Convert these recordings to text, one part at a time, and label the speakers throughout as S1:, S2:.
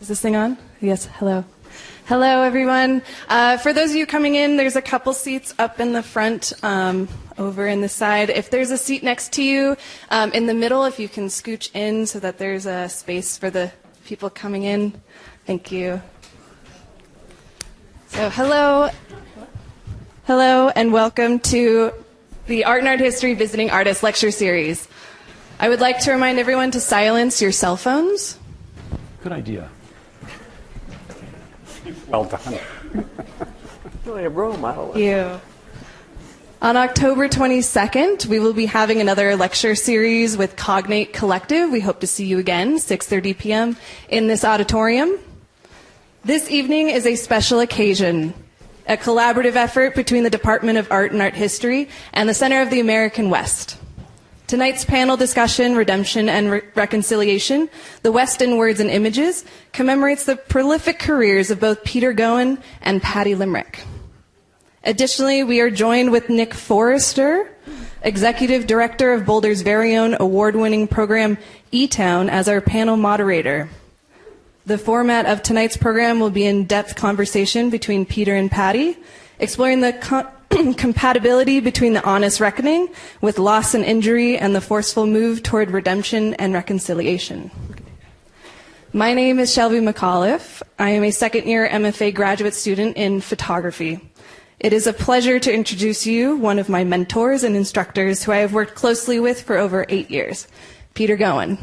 S1: Is this thing on? Yes, hello. Hello, everyone. For those of you coming in, there's a couple seats up in the front, over in the side. If there's a seat next to you, in the middle, if you can scooch in so that there's a space for the people coming in. Thank you. So, hello, and welcome to the Art and Art History Visiting Artist Lecture Series. I would like to remind everyone to silence your cell phones.
S2: Good idea. Well done.
S3: Really a role model.
S1: Thank you. On October 22nd, we will be having another lecture series with Cognate Collective. We hope to see you again, 6:30 p.m. in this auditorium. This evening is a special occasion, a collaborative effort between the Department of Art and Art History and the Center of the American West. Tonight's panel discussion, Redemption and Reconciliation, The West in Words and Images, commemorates the prolific careers of both Peter Goin and Patty Limerick. Additionally, we are joined with Nick Forster, Executive Director of Boulder's very own award-winning program, eTown, as our panel moderator. The format of tonight's program will be in-depth conversation between Peter and Patty, exploring the compatibility between the honest reckoning with loss and injury and the forceful move toward redemption and reconciliation. My name is Shelby McAuliffe. I am a second-year MFA graduate student in photography. It is a pleasure to introduce you one of my mentors and instructors who I have worked closely with for over 8 years, Peter Goin.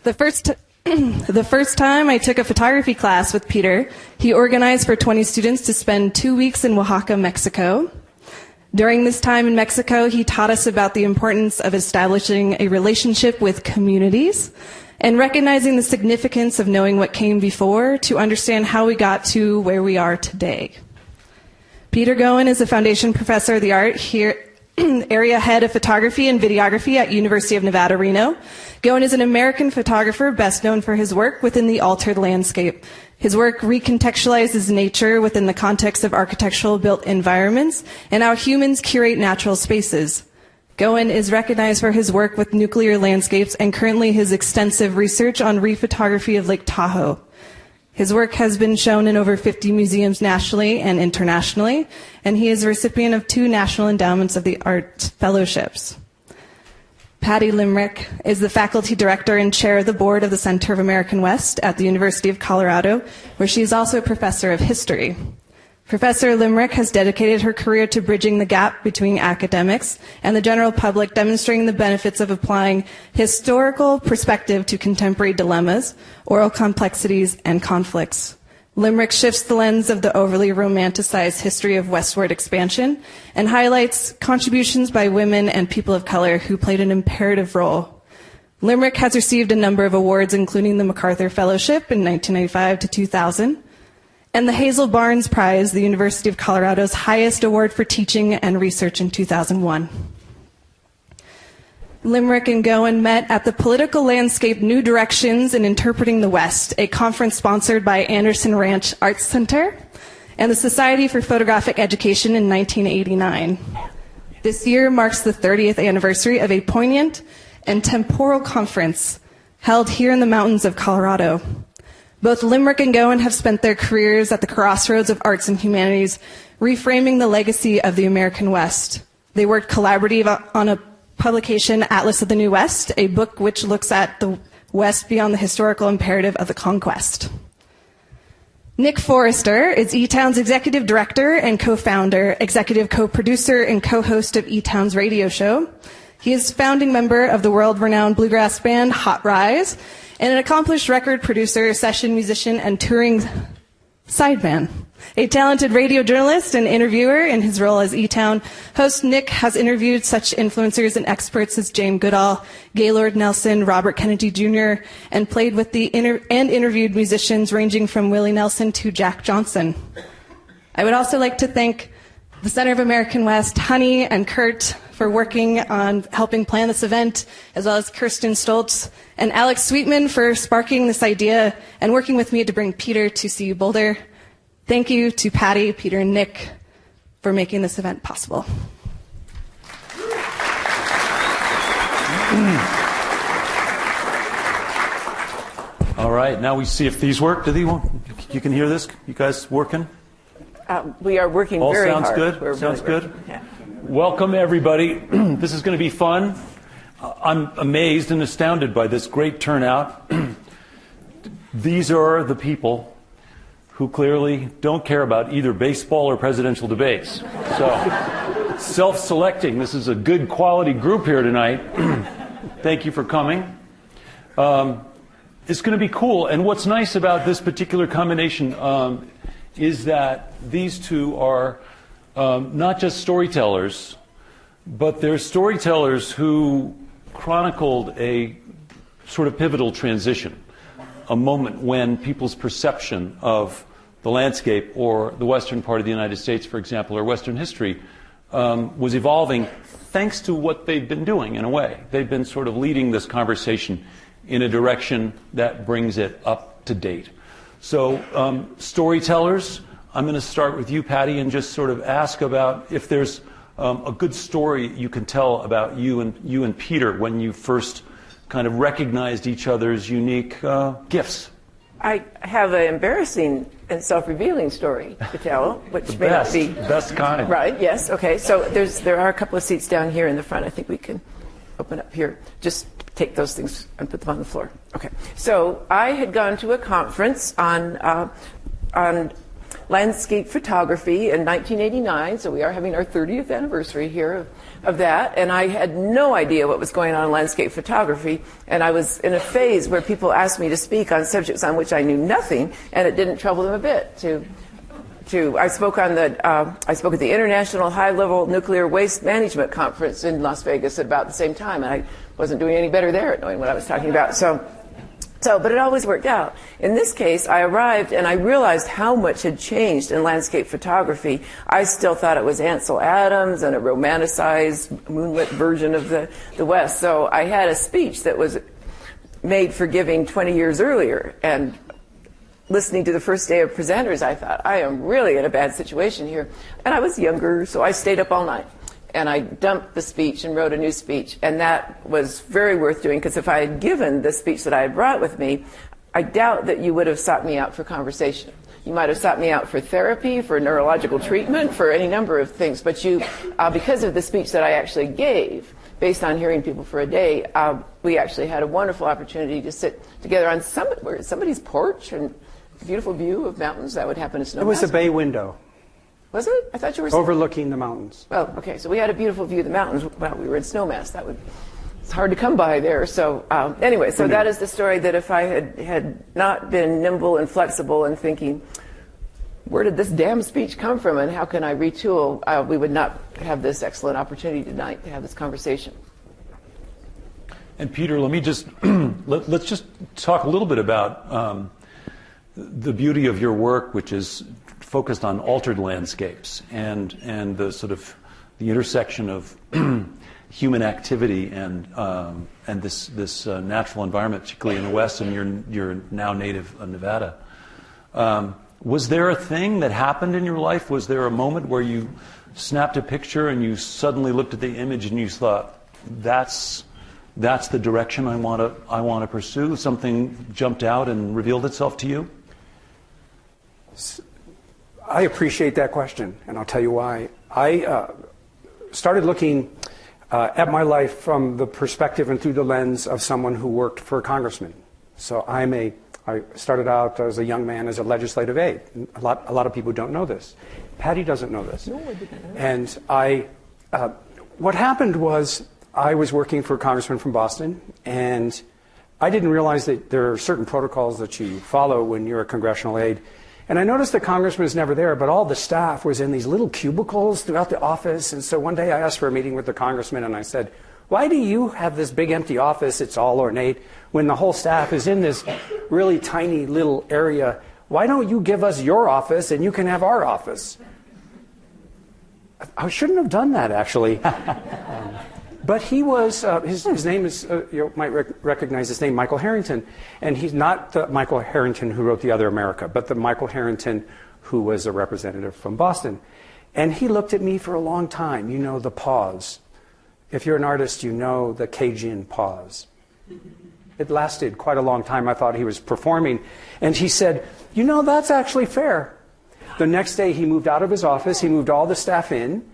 S1: The first time I took a photography class with Peter, he organized for 20 students to spend 2 weeks in Oaxaca, Mexico. During this time in Mexico, he taught us about the importance of establishing a relationship with communities and recognizing the significance of knowing what came before to understand how we got to where we are today. Peter Goin is a foundation professor of the art here, area head of photography and videography at University of Nevada, Reno. Goin is an American photographer best known for his work within the altered landscape. His work recontextualizes nature within the context of architectural built environments and how humans curate natural spaces. Goin is recognized for his work with nuclear landscapes and currently his extensive research on rephotography of Lake Tahoe. His work has been shown in over 50 museums nationally and internationally, and he is a recipient of 2 National Endowments of the Arts Fellowships. Patty Limerick is the faculty director and chair of the board of the Center of American West at the University of Colorado, where she is also a professor of history. Professor Limerick has dedicated her career to bridging the gap between academics and the general public, demonstrating the benefits of applying historical perspective to contemporary dilemmas, oral complexities, and conflicts. Limerick shifts the lens of the overly romanticized history of westward expansion and highlights contributions by women and people of color who played an imperative role. Limerick has received a number of awards, including the MacArthur Fellowship in 1995 to 2000, and the Hazel Barnes Prize, the University of Colorado's highest award for teaching and research in 2001. Limerick and Goin met at the Political Landscape New Directions in Interpreting the West, a conference sponsored by Anderson Ranch Arts Center and the Society for Photographic Education in 1989. This year marks the 30th anniversary of a poignant and temporal conference held here in the mountains of Colorado. Both Limerick and Goin have spent their careers at the crossroads of arts and humanities, reframing the legacy of the American West. They worked collaboratively on a publication, Atlas of the New West, a book which looks at the West beyond the historical imperative of the conquest. Nick Forster is eTown's executive director and co-founder, executive co-producer, and co-host of eTown's radio show. He is founding member of the world-renowned bluegrass band Hot Rise, and an accomplished record producer, session musician, and touring sideman. A talented radio journalist and interviewer in his role as eTown host, Nick has interviewed such influencers and experts as Jane Goodall, Gaylord Nelson, Robert Kennedy Jr., and played with and interviewed musicians ranging from Willie Nelson to Jack Johnson. I would also like to thank the Center of American West, Honey and Kurt, for working on helping plan this event, as well as Kirsten Stoltz and Alex Sweetman for sparking this idea and working with me to bring Peter to CU Boulder. Thank you to Patty, Peter, and Nick for making this event possible.
S2: All right, now we see if these work. You can hear this? You guys working?
S3: We are working
S2: All
S3: very
S2: sounds
S3: hard.
S2: good?
S3: We're
S2: Sounds
S3: really
S2: good?
S3: working. Yeah.
S2: Welcome, everybody. This is going to be fun. I'm amazed and astounded by this great turnout. These are the people who clearly don't care about either baseball or presidential debates. So, self-selecting. This is a good quality group here tonight. Thank you for coming. It's going to be cool. And what's nice about this particular combination is that these two are not just storytellers, but they're storytellers who chronicled a sort of pivotal transition, a moment when people's perception of the landscape or the western part of the United States, for example, or Western history, was evolving thanks to what they've been doing, in a way. They've been sort of leading this conversation in a direction that brings it up to date. So, storytellers, I'm going to start with you, Patty, and just sort of ask about if there's a good story you can tell about you and Peter when you first kind of recognized each other's unique gifts.
S3: I have an embarrassing and self-revealing story to tell, which
S2: The
S3: may
S2: best,
S3: not be
S2: best kind.
S3: right. Yes. Okay. So there are a couple of seats down here in the front. I think we can open up here. Just take those things and put them on the floor. Okay. So I had gone to a conference on landscape photography in 1989. So we are having our 30th anniversary here of that. And I had no idea what was going on in landscape photography. And I was in a phase where people asked me to speak on subjects on which I knew nothing, and it didn't trouble them a bit I spoke at the International High-Level Nuclear Waste Management Conference in Las Vegas at about the same time, and I wasn't doing any better there at knowing what I was talking about. But it always worked out. In this case, I arrived and I realized how much had changed in landscape photography. I still thought it was Ansel Adams and a romanticized, moonlit version of the West. So I had a speech that was made for giving 20 years earlier, and listening to the first day of presenters, I thought, I am really in a bad situation here. And I was younger, so I stayed up all night. And I dumped the speech and wrote a new speech. And that was very worth doing, because if I had given the speech that I had brought with me, I doubt that you would have sought me out for conversation. You might have sought me out for therapy, for neurological treatment, for any number of things. But because of the speech that I actually gave, based on hearing people for a day, we actually had a wonderful opportunity to sit together on somebody's porch and a beautiful view of mountains. That would happen in Snowmass.
S4: It was a bay window.
S3: Was it? I thought you were
S4: overlooking the mountains.
S3: Well, okay, so we had a beautiful view of the mountains while we were in Snowmass. It's hard to come by there. So anyway, so that is the story that if I had not been nimble and flexible and thinking, where did this damn speech come from and how can I retool, we would not have this excellent opportunity tonight to have this conversation.
S2: And Peter, let me just let's just talk a little bit about the beauty of your work, which is focused on altered landscapes and the sort of the intersection of human activity and this natural environment, particularly in the West, and your now native Nevada. Was there a thing that happened in your life? Was there a moment where you snapped a picture and you suddenly looked at the image and you thought, that's the direction I want to pursue? Something jumped out and revealed itself to you?
S4: I appreciate that question, and I'll tell you why. I started looking at my life from the perspective and through the lens of someone who worked for a congressman. So I started out as a young man as a legislative aide. A lot of people don't know this. Patty doesn't know this.
S3: No, I didn't know.
S4: And what happened was I was working for a congressman from Boston, and I didn't realize that there are certain protocols that you follow when you're a congressional aide. And I noticed the congressman was never there, but all the staff was in these little cubicles throughout the office. And so one day I asked for a meeting with the congressman, and I said, why do you have this big empty office, it's all ornate, when the whole staff is in this really tiny little area? Why don't you give us your office and you can have our office? I shouldn't have done that, actually. But he was, his name is, you might recognize his name, Michael Harrington. And he's not the Michael Harrington who wrote The Other America, but the Michael Harrington who was a representative from Boston. And he looked at me for a long time. You know, the pause. If you're an artist, you know the Cajun pause. It lasted quite a long time. I thought he was performing. And he said, you know, that's actually fair. The next day he moved out of his office. He moved all the staff in.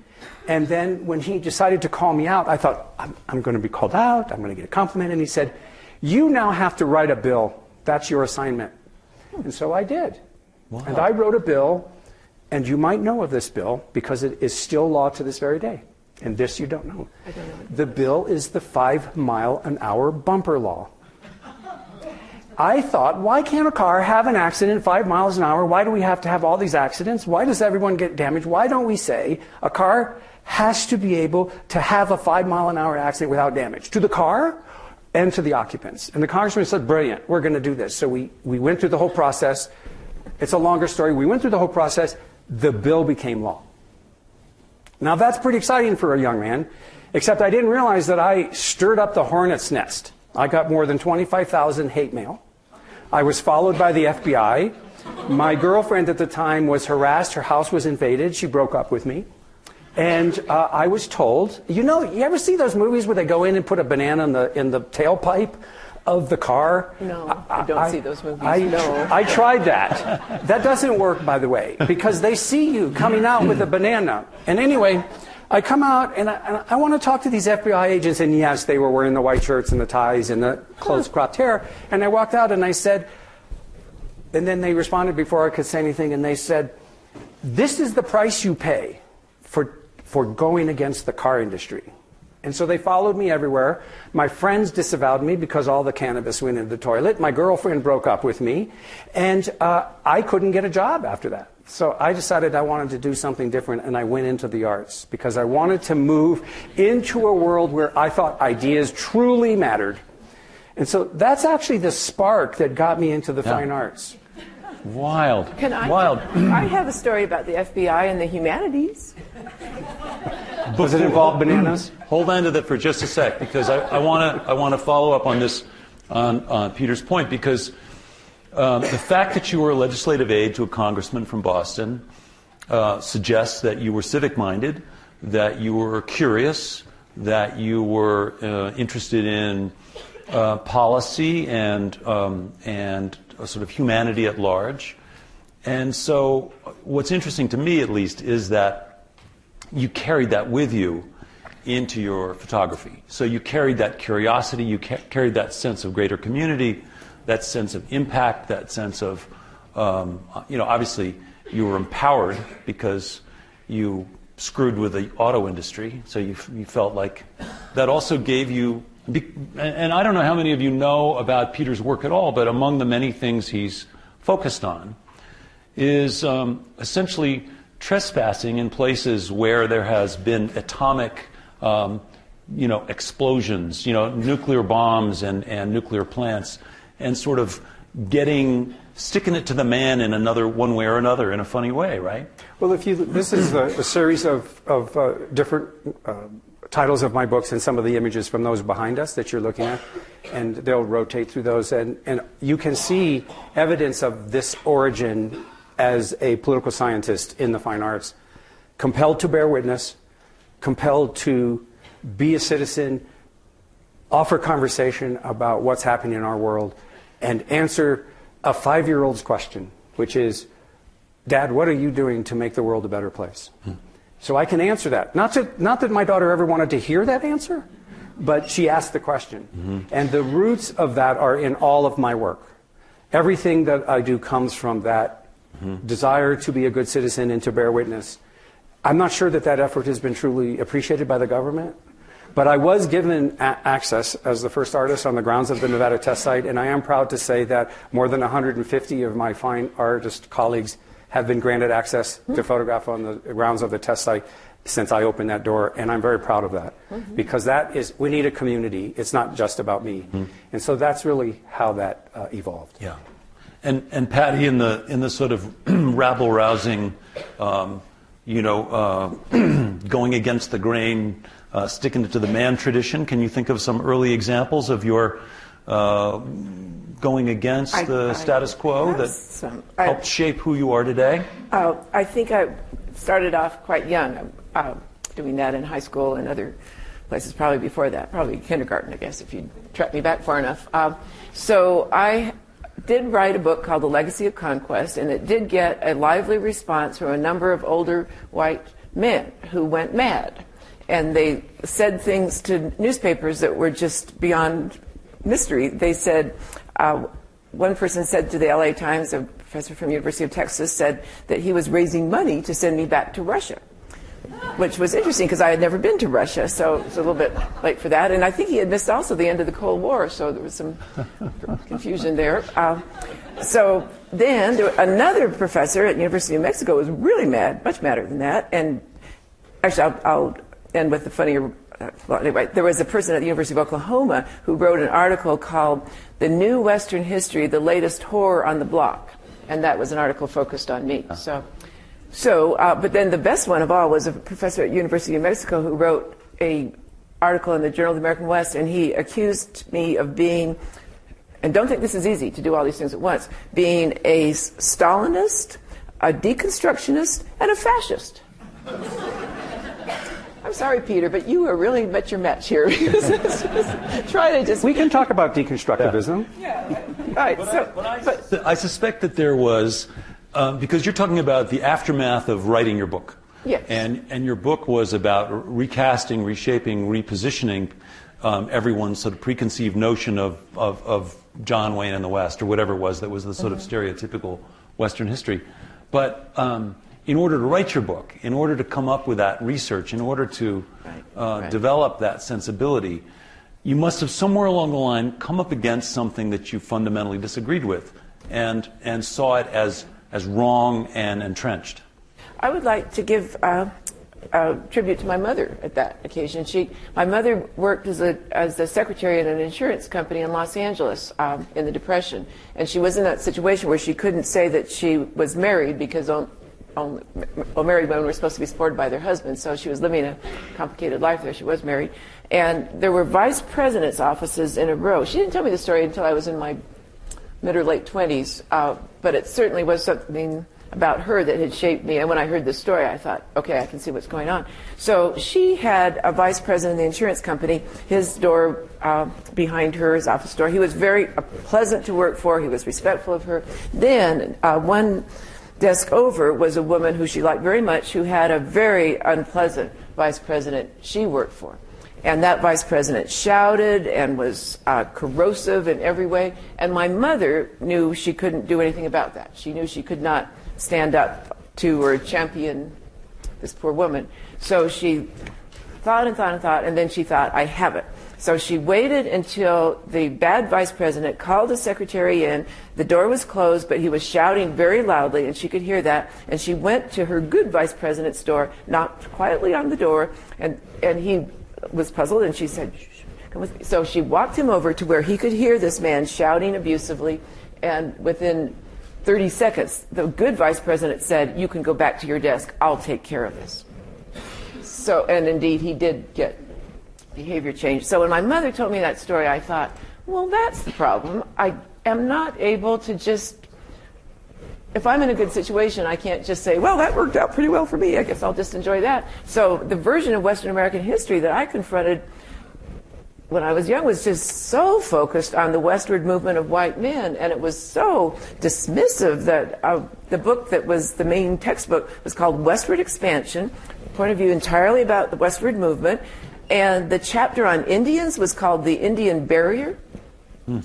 S4: And then when he decided to call me out, I thought, I'm going to be called out. I'm going to get a compliment. And he said, you now have to write a bill. That's your assignment. And so I did. Wow. And I wrote a bill. And you might know of this bill because it is still law to this very day. And this you don't know.
S3: I don't know.
S4: The bill is the 5-mile-an-hour bumper law. I thought, why can't a car have an accident 5 miles an hour? Why do we have to have all these accidents? Why does everyone get damaged? Why don't we say a car has to be able to have a 5-mile-an-hour accident without damage to the car and to the occupants? And the congressman said, brilliant, we're going to do this. So we went through the whole process. It's a longer story. We went through the whole process. The bill became law. Now that's pretty exciting for a young man, except I didn't realize that I stirred up the hornet's nest. I got more than 25,000 hate mail. I was followed by the FBI. My girlfriend at the time was harassed. Her house was invaded. She broke up with me. And I was told, you know, you ever see those movies where they go in and put a banana in the tailpipe of the car?
S3: No, I don't see those movies. No.
S4: I tried that. That doesn't work, by the way, because they see you coming out with a banana. And anyway, I come out and I want to talk to these FBI agents, and yes, they were wearing the white shirts and the ties and the close cropped hair. And I walked out and I said, and then they responded before I could say anything, and they said, this is the price you pay for going against the car industry. And so they followed me everywhere. My friends disavowed me because all the cannabis went into the toilet. My girlfriend broke up with me. And I couldn't get a job after that. So I decided I wanted to do something different, and I went into the arts because I wanted to move into a world where I thought ideas truly mattered. And so that's actually the spark that got me into the fine arts.
S2: Wild.
S3: Wild. I have a story about the FBI and the humanities.
S4: Does it involve bananas?
S2: Hold on to that for just a sec, because I want to follow up on this, on Peter's point, because the fact that you were a legislative aide to a congressman from Boston suggests that you were civic-minded, that you were curious, that you were interested in policy and sort of humanity at large. And so what's interesting to me, at least, is that you carried that with you into your photography. So you carried that curiosity, you carried that sense of greater community, that sense of impact, that sense of, obviously you were empowered because you screwed with the auto industry. So you felt like that also gave you, and I don't know how many of you know about Peter's work at all, but among the many things he's focused on is essentially trespassing in places where there has been atomic, explosions, nuclear bombs and nuclear plants, and sort of sticking it to the man in one way or another in a funny way, right?
S4: Well, this is a series of different titles of my books and some of the images from those behind us that you're looking at, and they'll rotate through those, and you can see evidence of this origin as a political scientist in the fine arts, compelled to bear witness, compelled to be a citizen, offer conversation about what's happening in our world, and answer a 5-year-old's question, which is, Dad, what are you doing to make the world a better place? So I can answer that. Not that my daughter ever wanted to hear that answer, but she asked the question. Mm-hmm. And the roots of that are in all of my work. Everything that I do comes from that desire to be a good citizen and to bear witness. I'm not sure that effort has been truly appreciated by the government, but I was given access as the first artist on the grounds of the Nevada test site, and I am proud to say that more than 150 of my fine artist colleagues have been granted access to photograph on the grounds of the test site since I opened that door, and I'm very proud of that, because we need a community. It's not just about me. And so that's really how that evolved.
S2: Yeah. And Patty, in the sort of rabble-rousing, going against the grain, sticking it to the man tradition, can you think of some early examples of your going against the status quo that helped shape who you are today?
S3: I think I started off quite young, doing that in high school and other places probably before that, probably kindergarten, I guess, if you track me back far enough. So I did write a book called The Legacy of Conquest, and it did get a lively response from a number of older white men who went mad. And they said things to newspapers that were just beyond mystery. They said, one person said to the LA Times, a professor from the University of Texas, said that he was raising money to send me back to Russia, which was interesting because I had never been to Russia, so it was a little bit late for that. And I think he had missed also the end of the Cold War, so there was some confusion there. So then another professor at the University of Mexico was really mad, much madder than that. And actually, I'll end with the funnier. Well, anyway, there was a person at the University of Oklahoma who wrote an article called "The New Western History: The Latest Horror on the Block," and that was an article focused on me. But then the best one of all was a professor at University of Mexico who wrote an article in the Journal of the American West, and he accused me of being, and don't think this is easy to do all these things at once, being a Stalinist, a deconstructionist, and a fascist. I'm sorry, Peter, but you have really met your match here.
S4: We can talk about deconstructivism.
S3: Yeah. Right.
S2: I suspect that there was, because you're talking about the aftermath of writing your book.
S3: Yes.
S2: And your book was about recasting, reshaping, repositioning everyone's sort of preconceived notion of John Wayne and the West, or whatever it was that was the sort of stereotypical Western history. But in order to write your book, in order to come up with that research, in order to develop that sensibility, you must have somewhere along the line come up against something that you fundamentally disagreed with and saw it as wrong and entrenched.
S3: I would like to give a tribute to my mother at that occasion. My mother worked as a secretary at an insurance company in Los Angeles in the Depression, and she was in that situation where she couldn't say that she was married because married women were supposed to be supported by their husbands, so she was living a complicated life there. She was married, and there were vice presidents' offices in a row. She didn't tell me the story until I was in my mid or late 20s, but it certainly was something about her that had shaped me. And when I heard this story, I thought, okay, I can see what's going on. So she had a vice president of the insurance company, his door behind her, his office door. He was very pleasant to work for. He was respectful of her. Then one desk over was a woman who she liked very much, who had a very unpleasant vice president she worked for. And that vice president shouted and was corrosive in every way. And my mother knew she couldn't do anything about that. She knew she could not stand up to or champion this poor woman. So she thought and thought and thought, and then she thought, I have it. So she waited until the bad vice president called the secretary in. The door was closed, but he was shouting very loudly, and she could hear that. And she went to her good vice president's door, knocked quietly on the door, and he was puzzled, and she said, shh, come with me. So she walked him over to where he could hear this man shouting abusively, and within 30 seconds, the good vice president said, you can go back to your desk. I'll take care of this. So, and indeed, he did get behavior change. So when my mother told me that story, I thought, well, that's the problem. I am not able to just, if I'm in a good situation, I can't just say, well, that worked out pretty well for me. I guess I'll just enjoy that. So the version of Western American history that I confronted when I was young was just so focused on the westward movement of white men, and it was so dismissive that the book that was the main textbook was called Westward Expansion, point of view entirely about the westward movement, and the chapter on Indians was called The Indian Barrier, and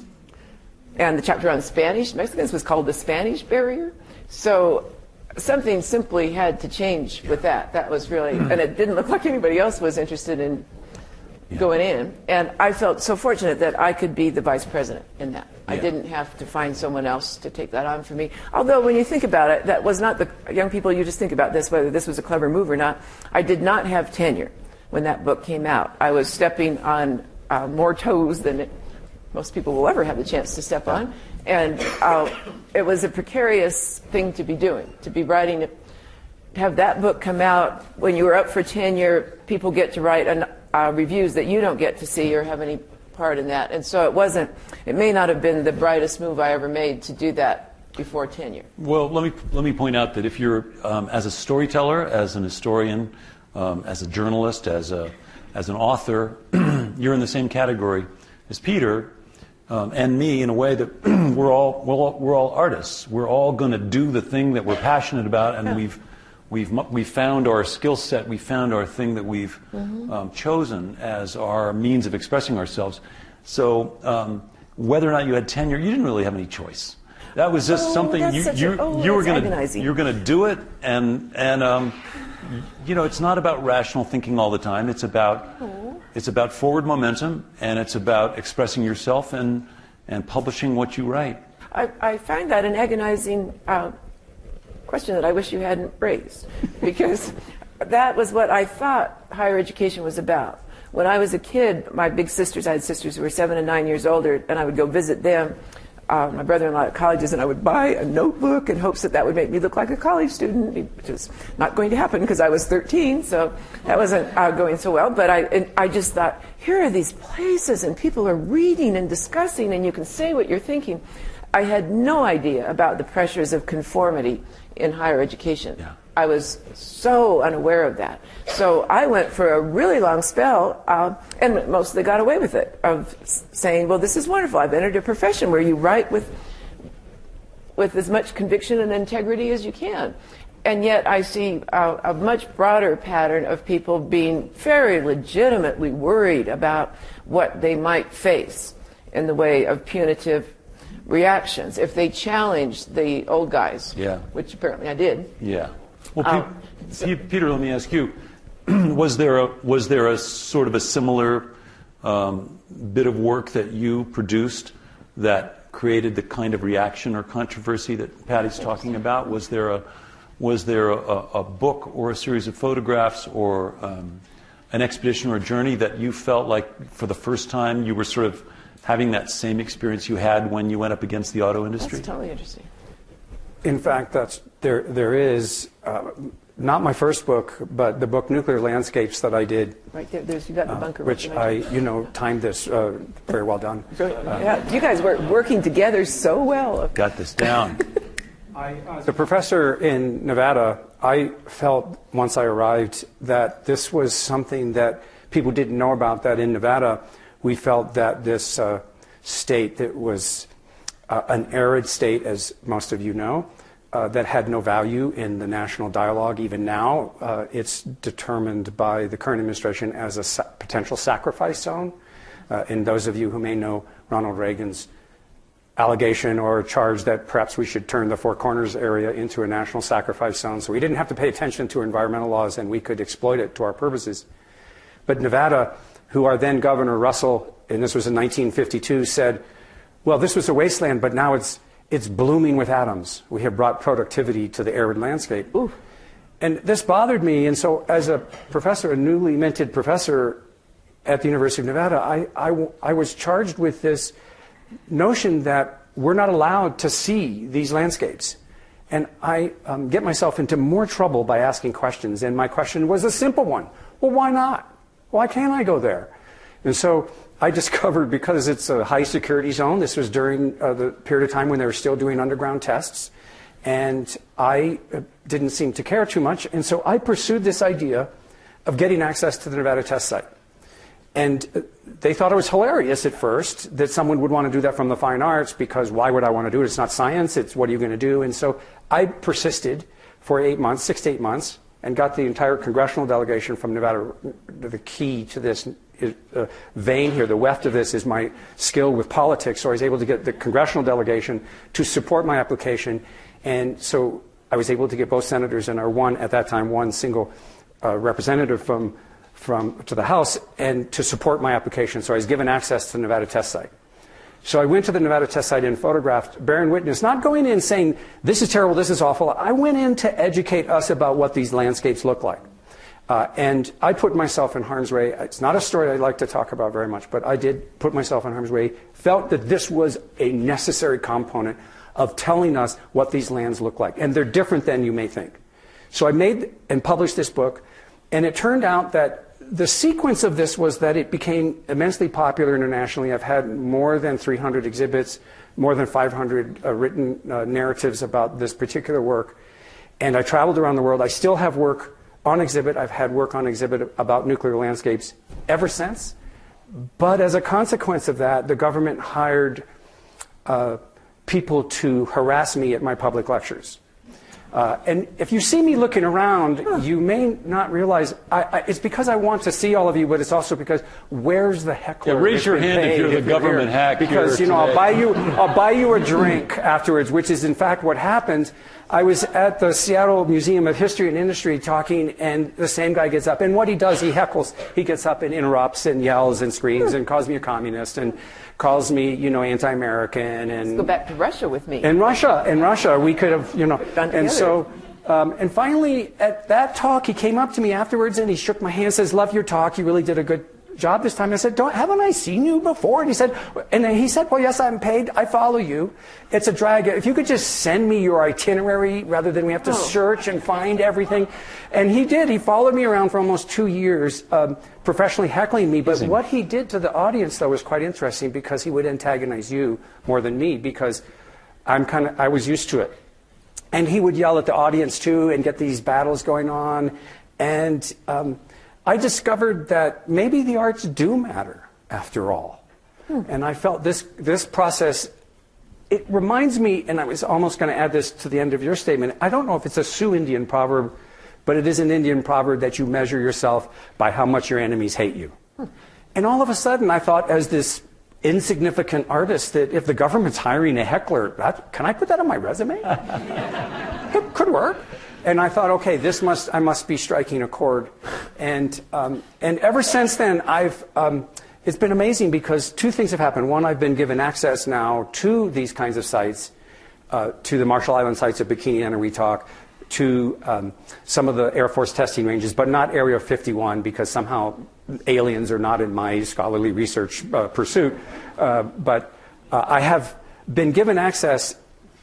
S3: the chapter on Mexicans was called The Spanish Barrier. So something simply had to change with that. That was really, and it didn't look like anybody else was interested in going in, and I felt so fortunate that I could be the vice president in that. I didn't have to find someone else to take that on for me. Although when you think about it, that was not the young people, you just think about this, whether this was a clever move or not. I did not have tenure when that book came out. I was stepping on more toes than most people will ever have the chance to step on, and it was a precarious thing to be doing, to be writing, to have that book come out when you were up for tenure. People get to write reviews that you don't get to see or have any part in that. And so it may not have been the brightest move I ever made to do that before tenure.
S2: Well, let me point out that if you're, as a storyteller, as an historian, as a journalist, as a as an author, you're in the same category as Peter and me in a way that we're all artists. We're all going to do the thing that we're passionate about, and we've found our skill set. We found our thing that we've chosen as our means of expressing ourselves. So whether or not you had tenure, you didn't really have any choice. That was just something you were going to do it, and it's not about rational thinking all the time. It's about forward momentum, and it's about expressing yourself and publishing what you write.
S3: I find that an agonizing question that I wish you hadn't raised, because that was what I thought higher education was about. When I was a kid, my big sisters, I had sisters who were 7 and 9 years older, and I would go visit them, my brother-in-law at colleges, and I would buy a notebook in hopes that would make me look like a college student, which was not going to happen because I was 13, so that wasn't going so well. But I just thought, here are these places, and people are reading and discussing, and you can say what you're thinking. I had no idea about the pressures of conformity in higher education.
S2: Yeah.
S3: I was so unaware of that. So I went for a really long spell, and mostly got away with it, of saying, well, this is wonderful. I've entered a profession where you write with as much conviction and integrity as you can. And yet I see a much broader pattern of people being very legitimately worried about what they might face in the way of punitive reactions if they challenge the old guys, which apparently I did.
S2: Yeah. Well, Peter, let me ask you: was there a sort of a similar bit of work that you produced that created the kind of reaction or controversy that Patty's talking about? Was there a book or a series of photographs or an expedition or a journey that you felt like for the first time you were sort of having that same experience you had when you went up against the auto industry?
S3: That's totally interesting.
S4: In fact, there is not my first book, but the book Nuclear Landscapes that I did.
S3: Right there, you got the bunker.
S4: Which I timed this very well done.
S3: Yeah, you guys were working together so well.
S2: Got this down.
S4: As a professor in Nevada, I felt once I arrived that this was something that people didn't know about, that in Nevada we felt that this state that was an arid state, as most of you know, that had no value in the national dialogue. Even now, it's determined by the current administration as a potential sacrifice zone. And those of you who may know Ronald Reagan's allegation or charge that perhaps we should turn the Four Corners area into a national sacrifice zone so we didn't have to pay attention to environmental laws and we could exploit it to our purposes. But Nevada, who our then Governor Russell, and this was in 1952, said, well, this was a wasteland, but now it's blooming with atoms. We have brought productivity to the arid landscape. Ooh. And this bothered me, and so as a professor, a newly minted professor at the University of Nevada, I was charged with this notion that we're not allowed to see these landscapes. And I get myself into more trouble by asking questions, and my question was a simple one. Well, why not? Why can't I go there? And so I discovered, because it's a high security zone, this was during the period of time when they were still doing underground tests, and I didn't seem to care too much, and so I pursued this idea of getting access to the Nevada test site. And they thought it was hilarious at first that someone would want to do that from the fine arts, because why would I want to do it? It's not science, it's what are you going to do? And so I persisted for 8 months, 6 to 8 months, and got the entire congressional delegation from Nevada. The key to this vein here, the weft of this, is my skill with politics. So I was able to get the congressional delegation to support my application. And so I was able to get both senators and at that time, one single representative to the House, and to support my application. So I was given access to the Nevada test site. So I went to the Nevada test site and photographed, bearing witness, not going in saying, this is terrible, this is awful. I went in to educate us about what these landscapes look like. And I put myself in harm's way. It's not a story I like to talk about very much, but I did put myself in harm's way, felt that this was a necessary component of telling us what these lands look like. And they're different than you may think. So I made and published this book, and it turned out that the sequence of this was that it became immensely popular internationally. I've had more than 300 exhibits, more than 500 written narratives about this particular work. And I traveled around the world. I still have work on exhibit. I've had work on exhibit about nuclear landscapes ever since. But as a consequence of that, the government hired people to harass me at my public lectures. And if you see me looking around, you may not realize it's because I want to see all of you, but it's also because where's the heckler?
S2: Yeah, raise your hand if you're the government hack.
S4: Because I'll buy you a drink afterwards, which is in fact what happened. I was at the Seattle Museum of History and Industry talking, and the same guy gets up, and what he does, he heckles. He gets up and interrupts and yells and screams and calls me a communist and calls me, anti-American. And
S3: let's go back to Russia with me.
S4: In Russia, we could have,
S3: done
S4: and
S3: together.
S4: so, and finally at that talk, he came up to me afterwards and he shook my hand, says, "Love your talk. You really did a good job this time." I said, haven't I seen you before? And he said, well, yes, I'm paid. I follow you. It's a drag. If you could just send me your itinerary rather than we have to search and find everything. And he did. He followed me around for almost 2 years, professionally heckling me. But what he did to the audience, though, was quite interesting because he would antagonize you more than me because I was used to it. And he would yell at the audience, too, and get these battles going on. And I discovered that maybe the arts do matter, after all. And I felt this process, it reminds me, and I was almost going to add this to the end of your statement, I don't know if it's a Sioux Indian proverb, but it is an Indian proverb that you measure yourself by how much your enemies hate you. And all of a sudden, I thought, as this insignificant artist, that if the government's hiring a heckler, can I put that on my resume? It could work. And I thought, okay, I must be striking a chord. And ever since then, it's been amazing because two things have happened. One, I've been given access now to these kinds of sites, to the Marshall Island sites at Bikini and Weetalk, to some of the Air Force testing ranges, but not Area 51 because somehow aliens are not in my scholarly research pursuit. But I have been given access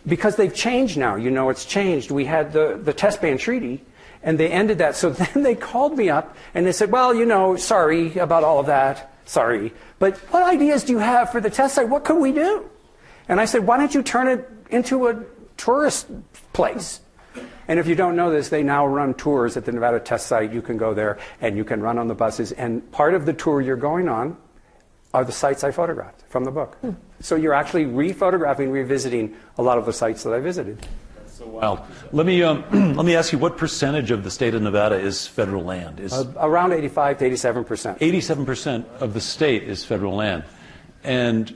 S4: because they've changed now. It's changed. We had the test ban treaty, and they ended that. So then they called me up, and they said, well, sorry about all of that. Sorry. But what ideas do you have for the test site? What could we do? And I said, why don't you turn it into a tourist place? And if you don't know this, they now run tours at the Nevada test site. You can go there, and you can run on the buses. And part of the tour you're going on are the sites I photographed from the book. So you're actually re-photographing, revisiting a lot of the sites that I visited.
S2: That's so wild. Let me ask you, what percentage of the state of Nevada is federal land?
S4: Around 85 to 87%.
S2: 87% of the state is federal land. And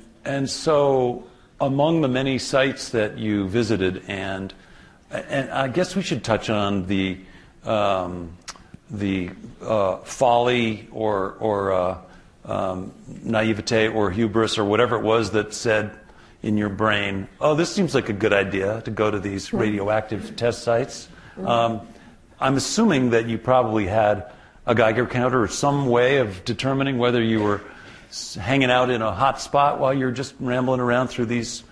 S2: so among the many sites that you visited, and I guess we should touch on the folly or naivete or hubris or whatever it was that said in your brain, oh, this seems like a good idea to go to these radioactive test sites. I'm assuming that you probably had a Geiger counter or some way of determining whether you were hanging out in a hot spot while you're just rambling around through these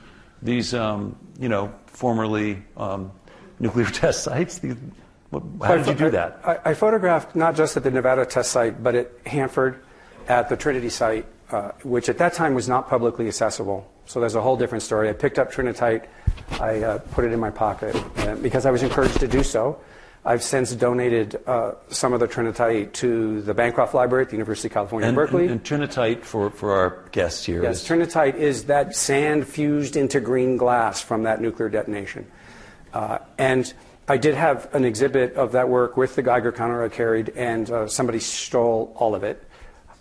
S2: formerly nuclear test sites. How did you do that?
S4: I photographed not just at the Nevada test site, but at Hanford, at the Trinity site, which at that time was not publicly accessible. So there's a whole different story. I picked up Trinitite. I put it in my pocket because I was encouraged to do so. I've since donated some of the Trinitite to the Bancroft Library at the University of California, Berkeley.
S2: And Trinitite, for our guests here.
S4: Yes, Trinitite is that sand fused into green glass from that nuclear detonation. And I did have an exhibit of that work with the Geiger counter I carried, and somebody stole all of it.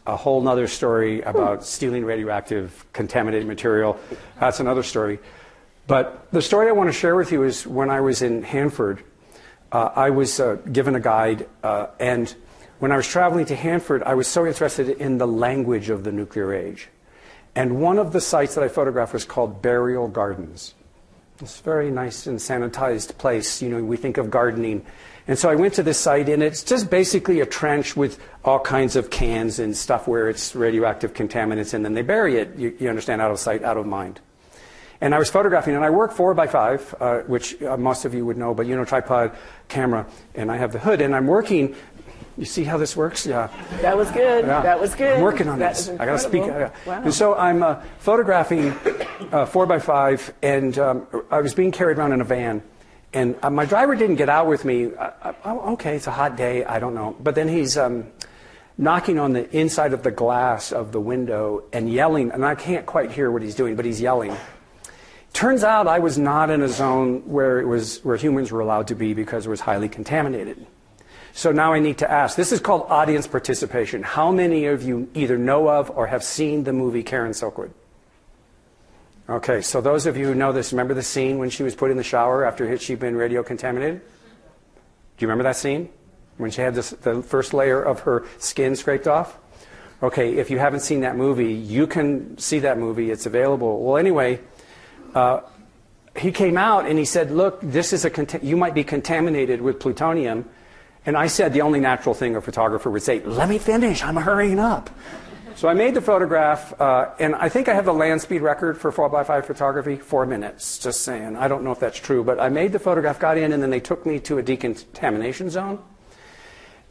S4: A whole other story about stealing radioactive contaminated material. That's another story. But the story I want to share with you is when I was in Hanford, I was given a guide, and when I was traveling to Hanford, I was so interested in the language of the nuclear age. And one of the sites that I photographed was called Burial Gardens. It's a very nice and sanitized place. We think of gardening. And so I went to this site, and it's just basically a trench with all kinds of cans and stuff where it's radioactive contaminants, and then they bury it, you understand, out of sight, out of mind. And I was photographing, and I work 4x5, which most of you would know, but tripod camera, and I have the hood, and I'm working. You see how this works? Yeah.
S3: That was good.
S4: Yeah.
S3: That was good.
S4: I'm working on
S3: that
S4: this. I got to speak.
S3: Wow.
S4: And so I'm photographing 4x5, and I was being carried around in a van. And my driver didn't get out with me. Okay, it's a hot day, I don't know. But then he's knocking on the inside of the glass of the window and yelling, and I can't quite hear what he's doing, but he's yelling. Turns out I was not in a zone where humans were allowed to be because it was highly contaminated. So now I need to ask, this is called audience participation. How many of you either know of or have seen the movie Karen Silkwood? Okay, so those of you who know this, remember the scene when she was put in the shower after she'd been radio contaminated? Do you remember that scene? When she had the first layer of her skin scraped off? Okay, if you haven't seen that movie, you can see that movie. It's available. Well, anyway, he came out and he said, look, this is you might be contaminated with plutonium. And I said the only natural thing a photographer would say, let me finish, I'm hurrying up. So I made the photograph, and I think I have the land speed record for 4x5 photography, 4 minutes, just saying. I don't know if that's true, but I made the photograph, got in, and then they took me to a decontamination zone.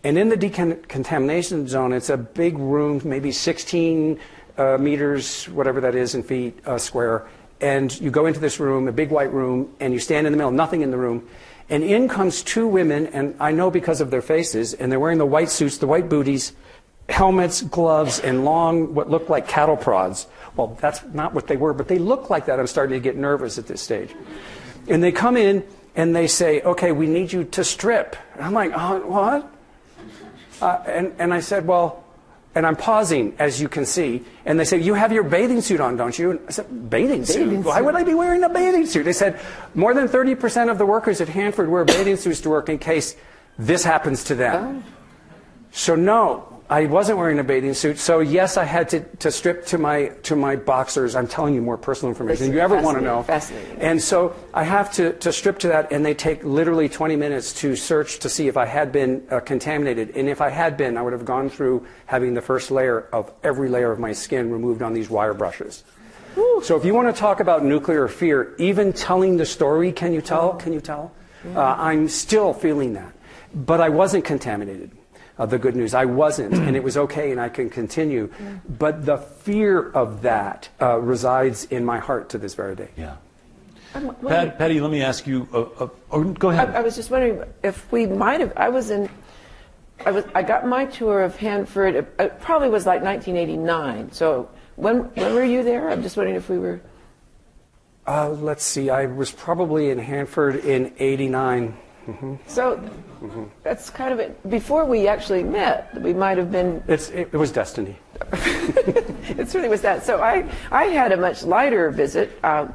S4: And in the decontamination zone, it's a big room, maybe 16 meters, whatever that is in feet square. And you go into this room, a big white room, and you stand in the middle, nothing in the room. And in comes 2 women, and I know because of their faces, and they're wearing the white suits, the white booties, helmets, gloves, and long, what looked like cattle prods. Well, that's not what they were, but they look like that. I'm starting to get nervous at this stage. And they come in, and they say, okay, we need you to strip. And I'm like, oh, what? And I said, well, and I'm pausing, as you can see, and they say, you have your bathing suit on, don't you? And I said, bathing suit? Why would I be wearing a bathing suit? They said, more than 30% of the workers at Hanford wear bathing suits to work in case this happens to them. Oh. So no, I wasn't wearing a bathing suit. So yes, I had to strip to my boxers. I'm telling you more personal information than you ever want to know.
S3: Fascinating.
S4: And so I have to strip to that, and they take literally 20 minutes to search to see if I had been contaminated. And if I had been, I would have gone through having the first layer of every layer of my skin removed on these wire brushes. Whew. So if you want to talk about nuclear fear, even telling the story, can you tell? Can you tell? I'm still feeling that. But I wasn't contaminated. The good news, I wasn't, and it was okay, and I can continue. Yeah. But the fear of that resides in my heart to this very day.
S2: Yeah. Patty, let me ask you. Go ahead.
S3: I was just wondering if we might have. I got my tour of Hanford. It probably was like 1989. So when were you there? I'm just wondering if we were.
S4: Let's see. I was probably in Hanford in '89. Mm-hmm.
S3: So that's kind of it. Before we actually met, we might have been.
S4: It was destiny.
S3: It certainly was that. So I had a much lighter visit. I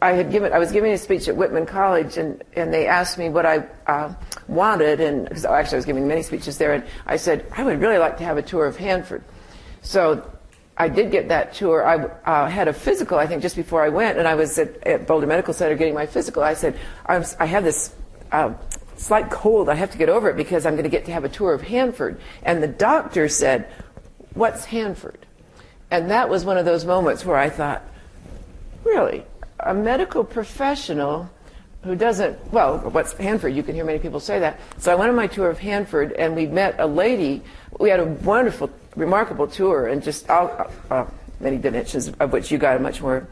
S3: was giving a speech at Whitman College, and they asked me what I wanted, and because actually I was giving many speeches there, and I said I would really like to have a tour of Hanford. So I did get that tour. I had a physical, I think, just before I went, and I was at Boulder Medical Center getting my physical. I said I have this slight cold. I have to get over it because I'm going to get to have a tour of Hanford. And the doctor said, "What's Hanford?" And that was one of those moments where I thought, really, a medical professional who doesn't, well, what's Hanford? You can hear many people say that. So I went on my tour of Hanford, and we met a lady. We had a wonderful, remarkable tour, and just many dimensions of which you got a much more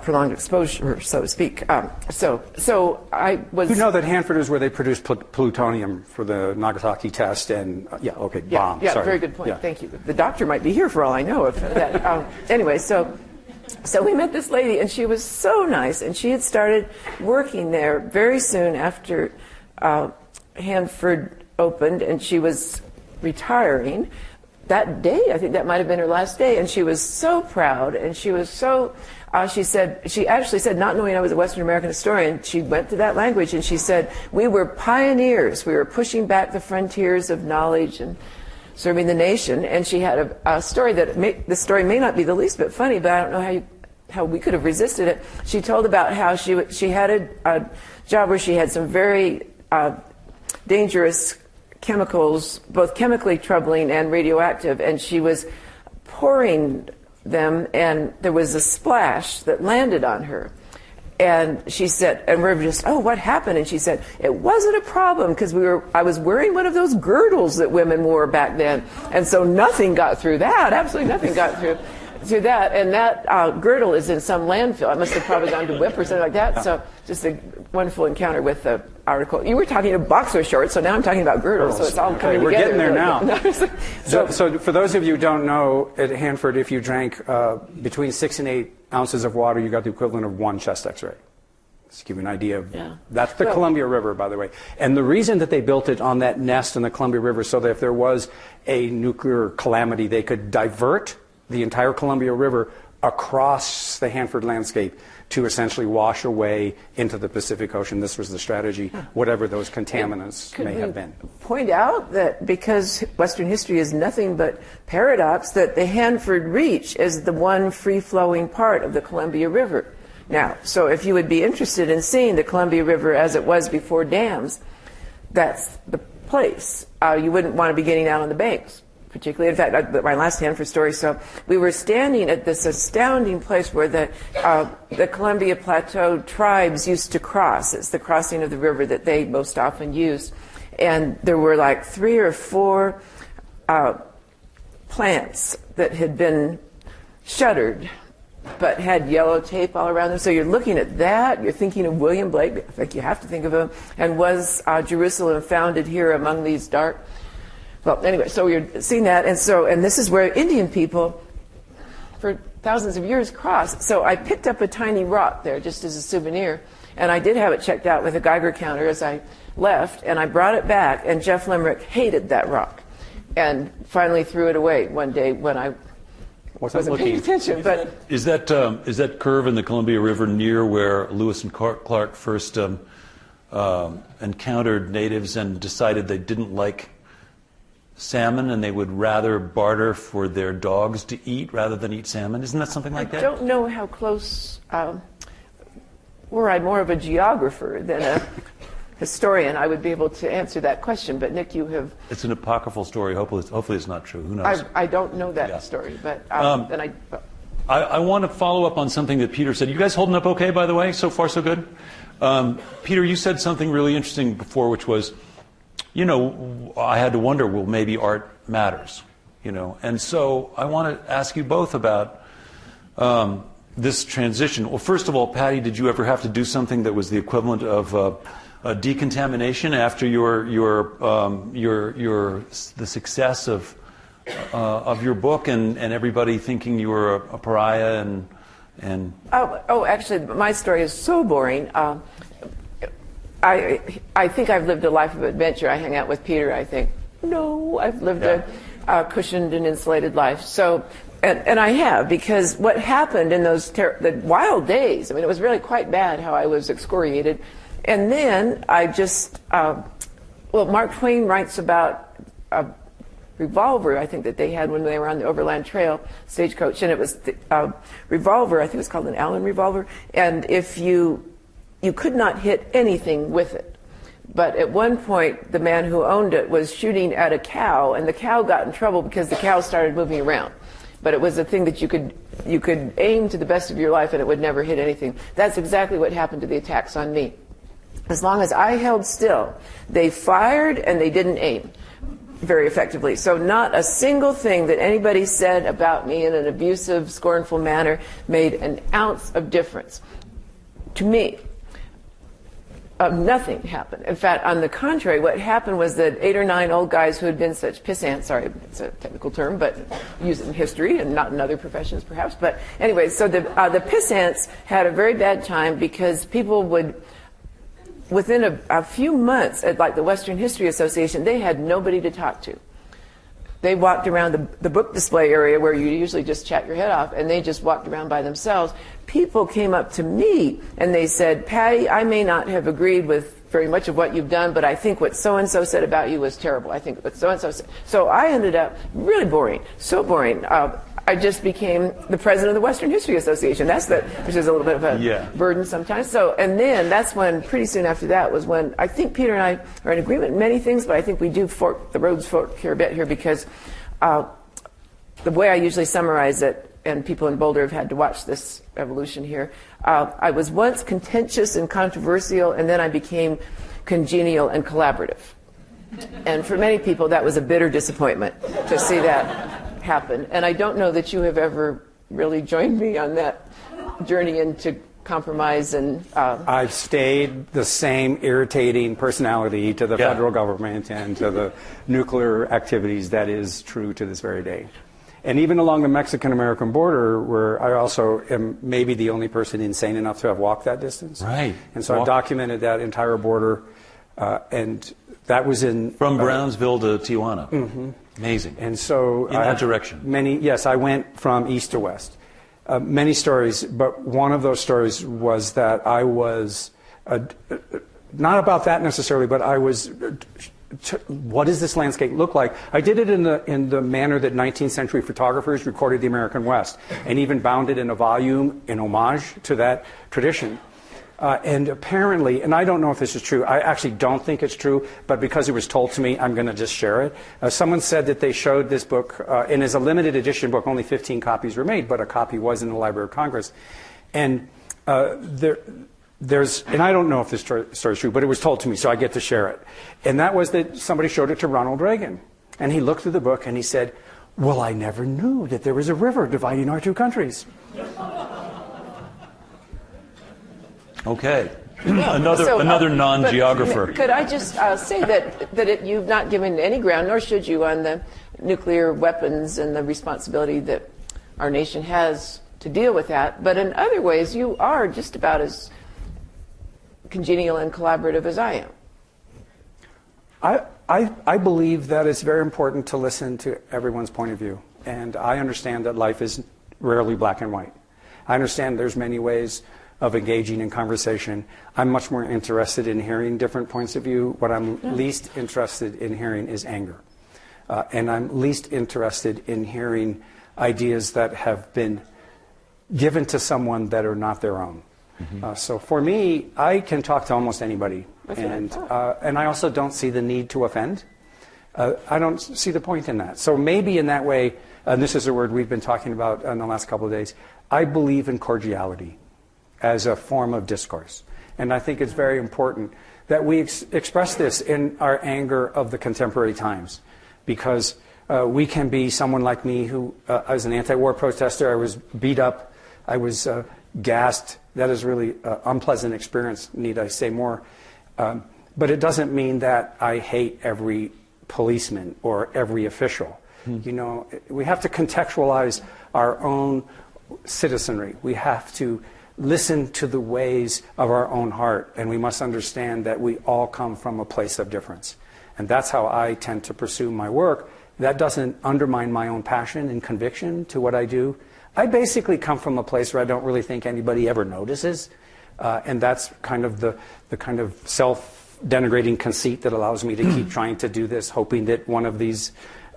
S3: prolonged exposure, so to speak. So I was.
S4: You know that Hanford is where they produced plutonium for the Nagasaki test, and bomb.
S3: Yeah,
S4: sorry.
S3: Very good point. Yeah. Thank you. The doctor might be here for all I know of that. Anyway, so we met this lady, and she was so nice, and she had started working there very soon after Hanford opened, and she was retiring that day. I think that might have been her last day, and she was so proud, and she was so. She actually said, not knowing I was a Western American historian, she went to that language and she said, we were pioneers. We were pushing back the frontiers of knowledge and serving the nation. And she had a story the story may not be the least bit funny, but I don't know how we could have resisted it. She told about how she had a job where she had some very dangerous chemicals, both chemically troubling and radioactive, and she was pouring them, and there was a splash that landed on her. And she said, and we're just, oh, what happened? And she said, it wasn't a problem because I was wearing one of those girdles that women wore back then. And so nothing got through that. Absolutely nothing got through. through that, and that girdle is in some landfill. I must have probably gone to WIP or something like that. So just a wonderful encounter with the article. You were talking about boxer shorts, so now I'm talking about girdles. So it's all coming
S4: we're
S3: together.
S4: We're getting there
S3: really.
S4: now. So for those of you who don't know, at Hanford, if you drank between 6 and 8 ounces of water, you got the equivalent of 1 chest X-ray. Just to give you an idea of that's the Columbia River, by the way. And the reason that they built it on that nest in the Columbia River so that if there was a nuclear calamity, they could divert the entire Columbia River across the Hanford landscape to essentially wash away into the Pacific Ocean. This was the strategy, whatever those contaminants may have been.
S3: Point out that because Western history is nothing but paradox, that the Hanford Reach is the one free-flowing part of the Columbia River. Now, so if you would be interested in seeing the Columbia River as it was before dams, that's the place. You wouldn't want to be getting out on the banks, particularly. In fact, my last Hanford story, so we were standing at this astounding place where the Columbia Plateau tribes used to cross. It's the crossing of the river that they most often use. And there were like 3 or 4 plants that had been shuttered but had yellow tape all around them. So you're looking at that, you're thinking of William Blake, I think you have to think of him, and was Jerusalem founded here among these dark... Well, anyway, so you're seeing that, and this is where Indian people, for thousands of years, crossed. So I picked up a tiny rock there just as a souvenir, and I did have it checked out with a Geiger counter as I left, and I brought it back, and Jeff Limerick hated that rock, and finally threw it away one day when I wasn't paying attention. But
S2: is that curve in the Columbia River near where Lewis and Clark first encountered natives and decided they didn't like salmon and they would rather barter for their dogs to eat rather than eat salmon? Isn't that something like that?
S3: I don't know how close. Were I more of a geographer than a historian, I would be able to answer that question. But Nick, you have...
S2: It's an apocryphal story. Hopefully it's not true. Who knows?
S3: I don't know that story, but
S2: I want to follow up on something that Peter said. You guys holding up okay, by the way? So far, so good? Peter, you said something really interesting before, which was, I had to wonder, well, maybe art matters, And so I want to ask you both about this transition. Well, first of all, Patty, did you ever have to do something that was the equivalent of decontamination after the success of your book and everybody thinking you were a pariah and
S3: actually, my story is so boring. I think I've lived a life of adventure. I hang out with Peter. I think no, I've lived a cushioned and insulated life. So. And I have, because what happened in those the wild days, it was really quite bad how I was excoriated. And then I just, Mark Twain writes about a revolver, I think, that they had when they were on the Overland Trail stagecoach. And it was a revolver, I think it was called an Allen revolver. And if you could not hit anything with it. But at one point, the man who owned it was shooting at a cow, and the cow got in trouble because the cow started moving around. But it was a thing that you could aim to the best of your life and it would never hit anything. That's exactly what happened to the attacks on me. As long as I held still, they fired and they didn't aim very effectively. So not a single thing that anybody said about me in an abusive, scornful manner made an ounce of difference to me. Nothing happened. In fact, on the contrary, what happened was that 8 or 9 old guys who had been such pissants, sorry, it's a technical term, but used in history and not in other professions perhaps, but anyway, so the pissants had a very bad time because people would, within a few months at like the Western History Association, they had nobody to talk to. They walked around the book display area where you usually just chat your head off, and they just walked around by themselves. People came up to me and they said, Patty, I may not have agreed with very much of what you've done, but I think what so-and-so said about you was terrible. I think what so-and-so said. So I ended up really boring, so boring. I just became the president of the Western History Association. Which is a little bit of a burden sometimes. So, and then that's when, pretty soon after that, was when I think Peter and I are in agreement in many things, but I think we do the roads fork here a bit here because the way I usually summarize it, and people in Boulder have had to watch this evolution here, I was once contentious and controversial, and then I became congenial and collaborative. And for many people, that was a bitter disappointment to see that happen. And I don't know that you have ever really joined me on that journey into compromise. And
S4: I've stayed the same irritating personality to the federal government and to the nuclear activities that is true to this very day. And even along the Mexican-American border, where I also am maybe the only person insane enough to have walked that distance.
S2: Right.
S4: And so I've documented that entire border, and that was in...
S2: From Brownsville to Tijuana.
S4: Mm-hmm.
S2: Amazing.
S4: And so...
S2: In that direction.
S4: Yes, I went from east to west. Many stories, but one of those stories was that I was... not about that necessarily, but I was... what does this landscape look like? I did it in the manner that 19th century photographers recorded the American West, and even bound it in a volume in homage to that tradition. And apparently, and I don't know if this is true, I actually don't think it's true, but because it was told to me, I'm going to just share it. Someone said that they showed this book, and as a limited edition book, only 15 copies were made, but a copy was in the Library of Congress. And there's, and I don't know if this story is true, but it was told to me, so I get to share it. And that was that somebody showed it to Ronald Reagan. And he looked through the book and he said, well, I never knew that there was a river dividing our two countries.
S2: Okay. Another non-geographer.
S3: Could I just say that you've not given any ground, nor should you, on the nuclear weapons and the responsibility that our nation has to deal with that. But in other ways, you are just about as congenial and collaborative as I am.
S4: I believe that it's very important to listen to everyone's point of view. And I understand that life is rarely black and white. I understand there's many ways of engaging in conversation. I'm much more interested in hearing different points of view. What I'm least interested in hearing is anger. And I'm least interested in hearing ideas that have been given to someone that are not their own. Mm-hmm. So for me, I can talk to almost anybody. And I also don't see the need to offend. I don't see the point in that. So maybe in that way, and this is a word we've been talking about in the last couple of days, I believe in cordiality as a form of discourse. And I think it's very important that we express this in our anger of the contemporary times. Because we can be someone like me who, as an anti-war protester, I was beat up, I was gassed. That is really an unpleasant experience, need I say more. But it doesn't mean that I hate every policeman or every official. You know, we have to contextualize our own citizenry. We have to listen to the ways of our own heart, and we must understand that we all come from a place of difference. And that's how I tend to pursue my work. That doesn't undermine my own passion and conviction to what I do. I basically come from a place where I don't really think anybody ever notices. And that's kind of the kind of self-denigrating conceit that allows me to keep trying to do this, hoping that one of these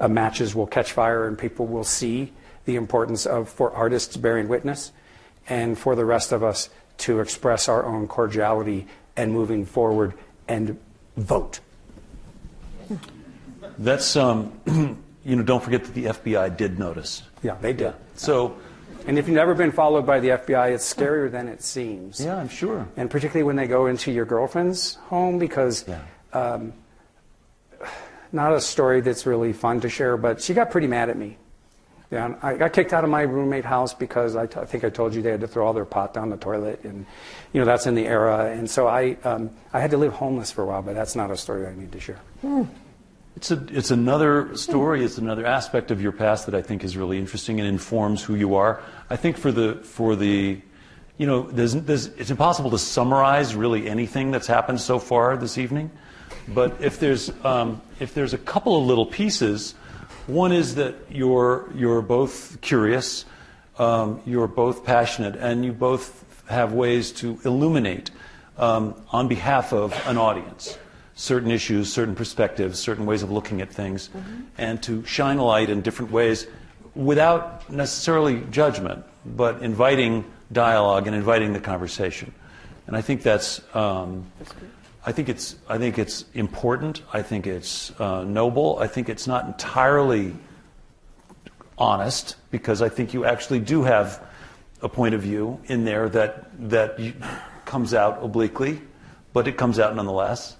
S4: matches will catch fire and people will see the importance for artists bearing witness, and for the rest of us to express our own cordiality and moving forward and vote.
S2: That's, don't forget that the FBI did notice.
S4: Yeah, they did.
S2: Yeah. So,
S4: and if you've never been followed by the FBI, it's scarier than it seems.
S2: Yeah, I'm sure. And
S4: particularly when they go into your girlfriend's home, because not a story that's really fun to share, but she got pretty mad at me. Yeah, I got kicked out of my roommate house because I think I told you they had to throw all their pot down the toilet, and that's in the era. And so I had to live homeless for a while, but that's not a story I need to share.
S2: It's another story. It's another aspect of your past that I think is really interesting and informs who you are. I think it's impossible to summarize really anything that's happened so far this evening. But if there's a couple of little pieces. One is that you're both curious, you're both passionate, and you both have ways to illuminate on behalf of an audience certain issues, certain perspectives, certain ways of looking at things, and to shine a light in different ways without necessarily judgment, but inviting dialogue and inviting the conversation. And I think that's I think it's important. I think it's noble. I think it's not entirely honest, because I think you actually do have a point of view in there that comes out obliquely, but it comes out nonetheless.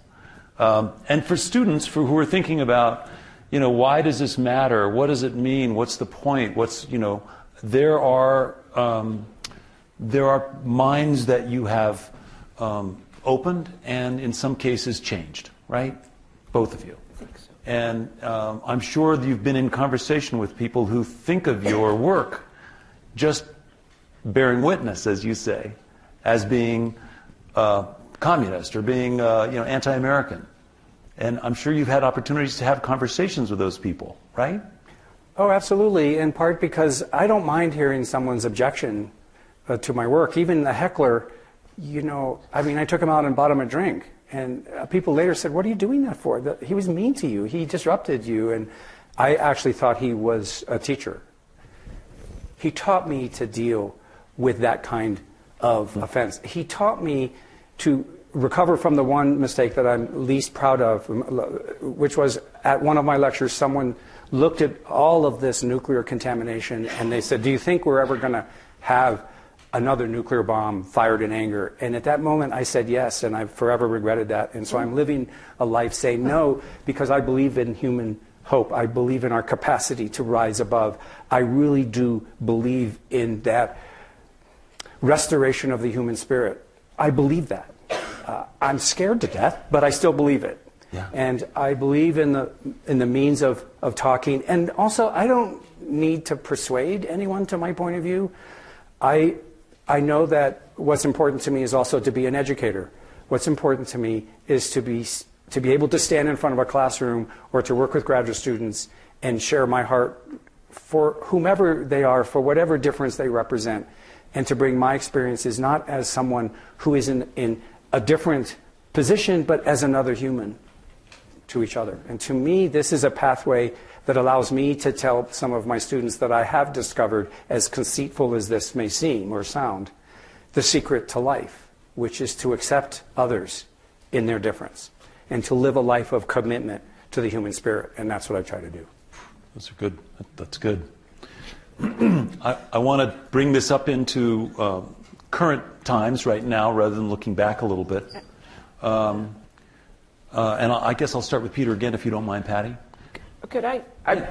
S2: And for students who are thinking about, why does this matter? What does it mean? What's the point? there are minds that you have opened and in some cases changed, right? Both of you.
S3: I think so.
S2: And I'm sure that you've been in conversation with people who think of your work just bearing witness, as you say, as being communist or being anti-American. And I'm sure you've had opportunities to have conversations with those people, right?
S4: Oh, absolutely, in part because I don't mind hearing someone's objection to my work. Even a heckler, I took him out and bought him a drink. And people later said, what are you doing that for? He was mean to you. He disrupted you. And I actually thought he was a teacher. He taught me to deal with that kind of offense. He taught me to recover from the one mistake that I'm least proud of, which was at one of my lectures, someone looked at all of this nuclear contamination and they said, do you think we're ever going to have another nuclear bomb fired in anger? And at that moment I said yes, and I've forever regretted that. And so I'm living a life saying no, because I believe in human hope. I believe in our capacity to rise above. I really do believe in that restoration of the human spirit. I believe that. I'm scared to death, but I still believe it.
S2: Yeah.
S4: And I believe in the means of talking. And also, I don't need to persuade anyone to my point of view. I know that what's important to me is also to be an educator. What's important to me is to be able to stand in front of a classroom or to work with graduate students and share my heart for whomever they are, for whatever difference they represent, and to bring my experiences not as someone who is in a different position, but as another human to each other. And to me, this is a pathway that allows me to tell some of my students that I have discovered, as conceitful as this may seem or sound, the secret to life, which is to accept others in their difference and to live a life of commitment to the human spirit. And that's what I try to do.
S2: That's good. I want to bring this up into current times right now rather than looking back a little bit. And I guess I'll start with Peter again, if you don't mind, Patty.
S3: Could I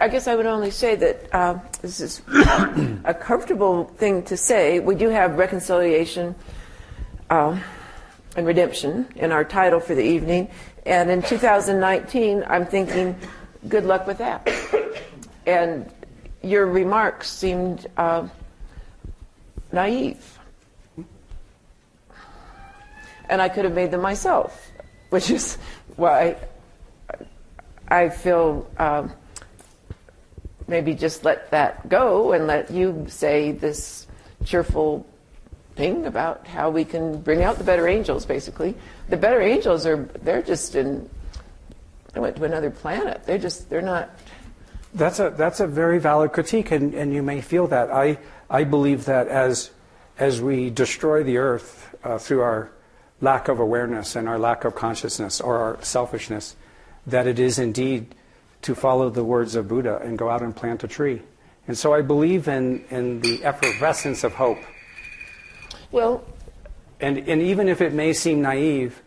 S3: guess I would only say that this is a comfortable thing to say. We do have reconciliation and redemption in our title for the evening. And in 2019, I'm thinking, good luck with that. And your remarks seemed naive. And I could have made them myself, which is why I feel maybe just let that go and let you say this cheerful thing about how we can bring out the better angels, basically. The better angels they're just they went to another planet. They're not.
S4: That's a very valid critique, and you may feel that. I believe that as we destroy the earth through our lack of awareness and our lack of consciousness or our selfishness, that it is indeed to follow the words of Buddha and go out and plant a tree. And so I believe in the effervescence of hope.
S3: Well,
S4: and even if it may seem naive,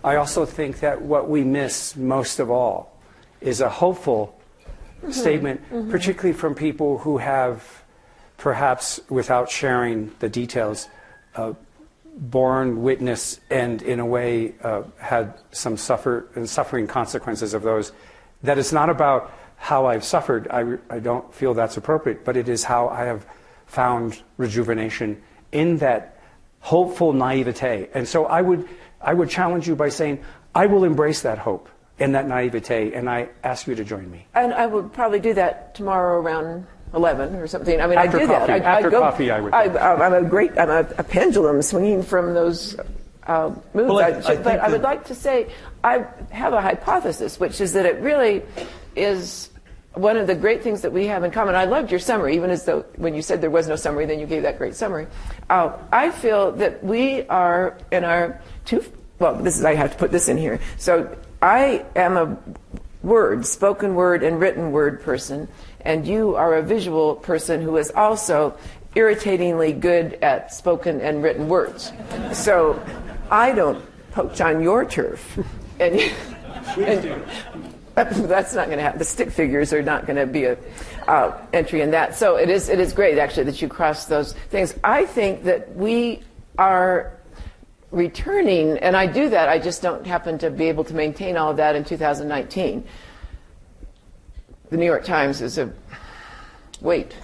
S4: I also think that what we miss most of all is a hopeful statement, particularly from people who have, perhaps without sharing the details, borne witness and in a way had some suffering consequences of those. That it's not about how I've suffered. I don't feel that's appropriate, but it is how I have found rejuvenation in that hopeful naivete. And so I would challenge you by saying, I will embrace that hope and that naivete, and I ask you to join me.
S3: And I would probably do that tomorrow around 11 or something. I mean,
S4: after
S3: I do
S4: coffee.
S3: that.
S4: After coffee, I would.
S3: I'm a pendulum swinging from those moves.
S2: Well,
S3: I would like to say I have a hypothesis, which is that it really is one of the great things that we have in common. I loved your summary, even as though when you said there was no summary, then you gave that great summary. I feel that we are in our I have to put this in here. So I am a spoken word and written word person, and you are a visual person who is also irritatingly good at spoken and written words. So I don't poach on your turf. That's not going to happen. The stick figures are not going to be a entry in that. So it is great, actually, that you cross those things. I think that we are returning, and I do that, I just don't happen to be able to maintain all of that in 2019. The New York Times is a weight.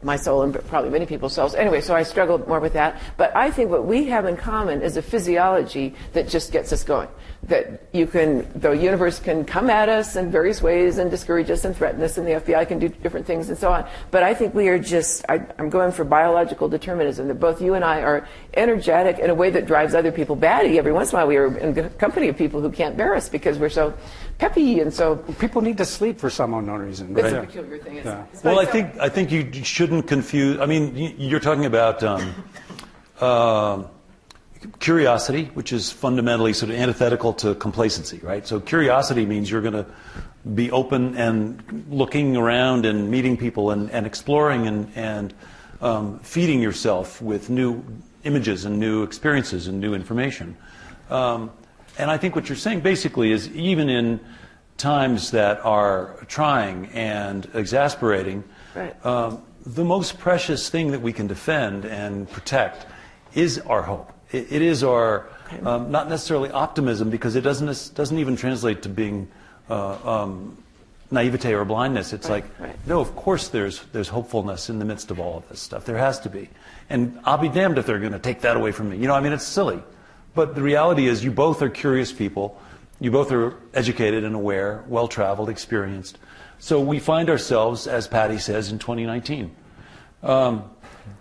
S3: My soul and probably many people's souls. Anyway, so I struggled more with that. But I think what we have in common is a physiology that just gets us going. That the universe can come at us in various ways and discourage us and threaten us, and the FBI can do different things and so on. But I think we are I'm going for biological determinism, that both you and I are energetic in a way that drives other people batty. Every once in a while we are in the company of people who can't bear us because we're so peppy and so...
S4: People need to sleep for some unknown reason.
S3: That's a peculiar thing.
S4: Yeah.
S2: Well, I think you shouldn't confuse... I mean, you're talking about curiosity, which is fundamentally sort of antithetical to complacency, right? So curiosity means you're going to be open and looking around and meeting people and exploring and feeding yourself with new images and new experiences and new information. And I think what you're saying basically is even in times that are trying and exasperating,
S3: right.
S2: The most precious thing that we can defend and protect is our hope. It is our, not necessarily optimism, because it doesn't even translate to being naivete or blindness. It's
S3: right,
S2: like,
S3: right.
S2: No, of course there's hopefulness in the midst of all of this stuff. There has to be. And I'll be damned if they're going to take that away from me. You know, I mean, it's silly. But the reality is you both are curious people. You both are educated and aware, well-traveled, experienced. So we find ourselves, as Patty says, in 2019.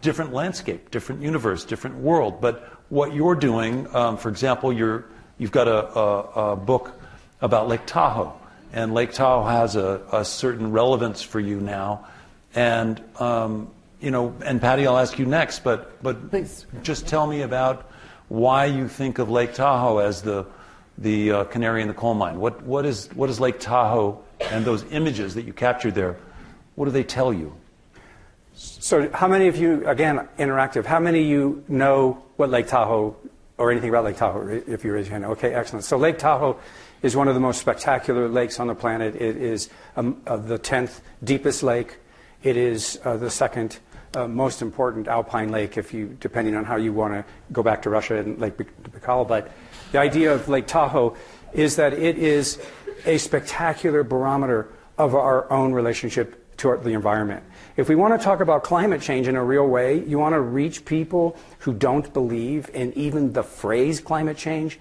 S2: Different landscape, different universe, different world. But what you're doing, for example, you've got a book about Lake Tahoe. And Lake Tahoe has a certain relevance for you now. And, and Patty, I'll ask you next. But
S3: Please.
S2: Just tell me about why you think of Lake Tahoe as the canary in the coal mine. What is Lake Tahoe and those images that you captured there, what do they tell you?
S4: So how many of you, again, interactive, how many of you know what Lake Tahoe, or anything about Lake Tahoe, if you raise your hand? Okay, excellent. So Lake Tahoe is one of the most spectacular lakes on the planet. It is the 10th deepest lake. It is the second most important alpine lake, depending on how you want to go back to Russia and Lake Baikal. But the idea of Lake Tahoe is that it is a spectacular barometer of our own relationship to the environment. If we want to talk about climate change in a real way, you want to reach people who don't believe in even the phrase climate change,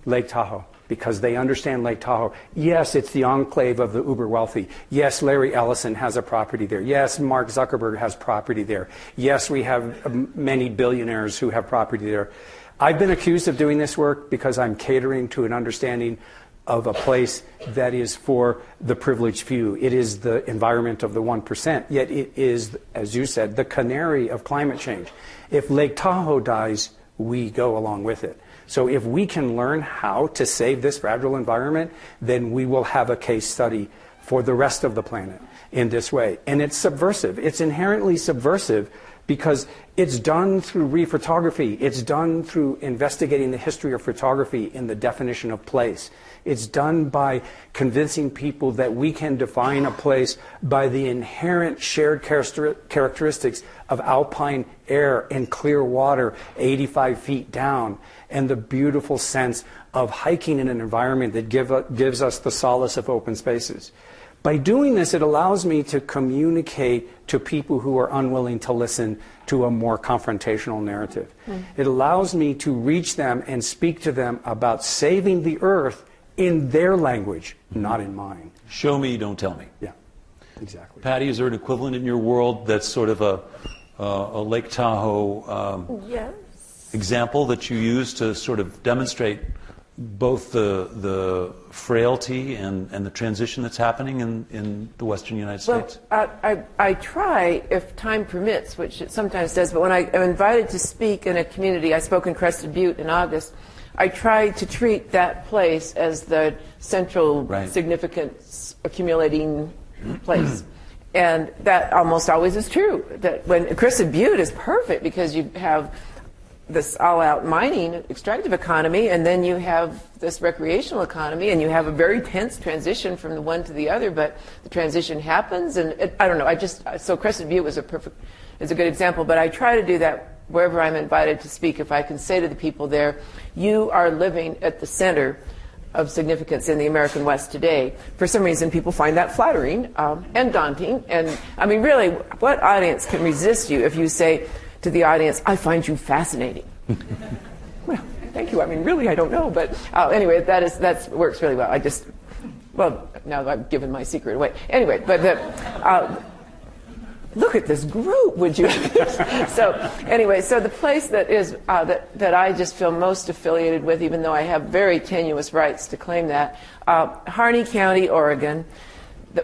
S4: Lake Tahoe, because they understand Lake Tahoe. Yes, it's the enclave of the uber wealthy. Yes, Larry Ellison has a property there. Yes, Mark Zuckerberg has property there. Yes, we have many billionaires who have property there. I've been accused of doing this work because I'm catering to an understanding of a place that is for the privileged few. It is the environment of the 1%, yet it is, as you said, the canary of climate change. If Lake Tahoe dies, we go along with it. So if we can learn how to save this fragile environment, then we will have a case study for the rest of the planet in this way. And it's subversive. It's inherently subversive because it's done through rephotography. It's done through investigating the history of photography in the definition of place. It's done by convincing people that we can define a place by the inherent shared characteristics of alpine air and clear water 85 feet down, and the beautiful sense of hiking in an environment that gives us the solace of open spaces. By doing this, it allows me to communicate to people who are unwilling to listen to a more confrontational narrative. It allows me to reach them and speak to them about saving the earth in their language, not in mine.
S2: Show me, don't tell me.
S4: Yeah, exactly.
S2: Patty, is there an equivalent in your world that's sort of a Lake Tahoe
S3: Yes.
S2: example that you use to sort of demonstrate both the frailty and the transition that's happening in the Western United States?
S3: Well, I try, if time permits, which it sometimes does, but when I am invited to speak in a community, I spoke in Crested Butte in August, I try to treat that place as the central significance accumulating place. And that almost always is true. That when Crested Butte is perfect because you have this all-out mining, extractive economy, and then you have this recreational economy, and you have a very tense transition from the one to the other, but the transition happens, and I don't know, so Crescent View is a good example, but I try to do that wherever I'm invited to speak. If I can say to the people there, you are living at the center of significance in the American West today. For some reason, people find that flattering and daunting, and I mean, really, what audience can resist you if you say to the audience, I find you fascinating? Well, thank you. I mean, really, I don't know. But anyway, that works really well. Now that I've given my secret away. Anyway, but look at this group, would you? So the place that is that I just feel most affiliated with, even though I have very tenuous rights to claim that, Harney County, Oregon,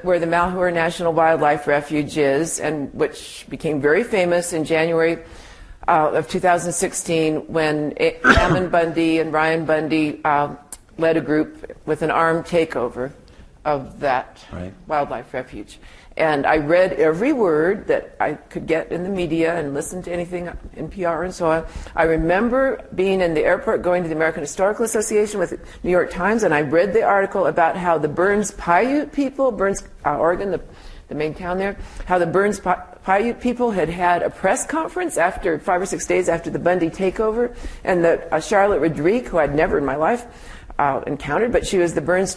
S3: where the Malheur National Wildlife Refuge is, and which became very famous in January of 2016 when Ammon Bundy and Ryan Bundy led a group with an armed takeover of that wildlife refuge. And I read every word that I could get in the media and listened to anything, NPR and so on. I remember being in the airport going to the American Historical Association with the New York Times, and I read the article about how the Burns Paiute people, Burns, Oregon, the main town there, how the Burns Paiute people had a press conference after 5 or 6 days after the Bundy takeover, and that Charlotte Rodriguez, who I'd never in my life encountered, but she was the Burns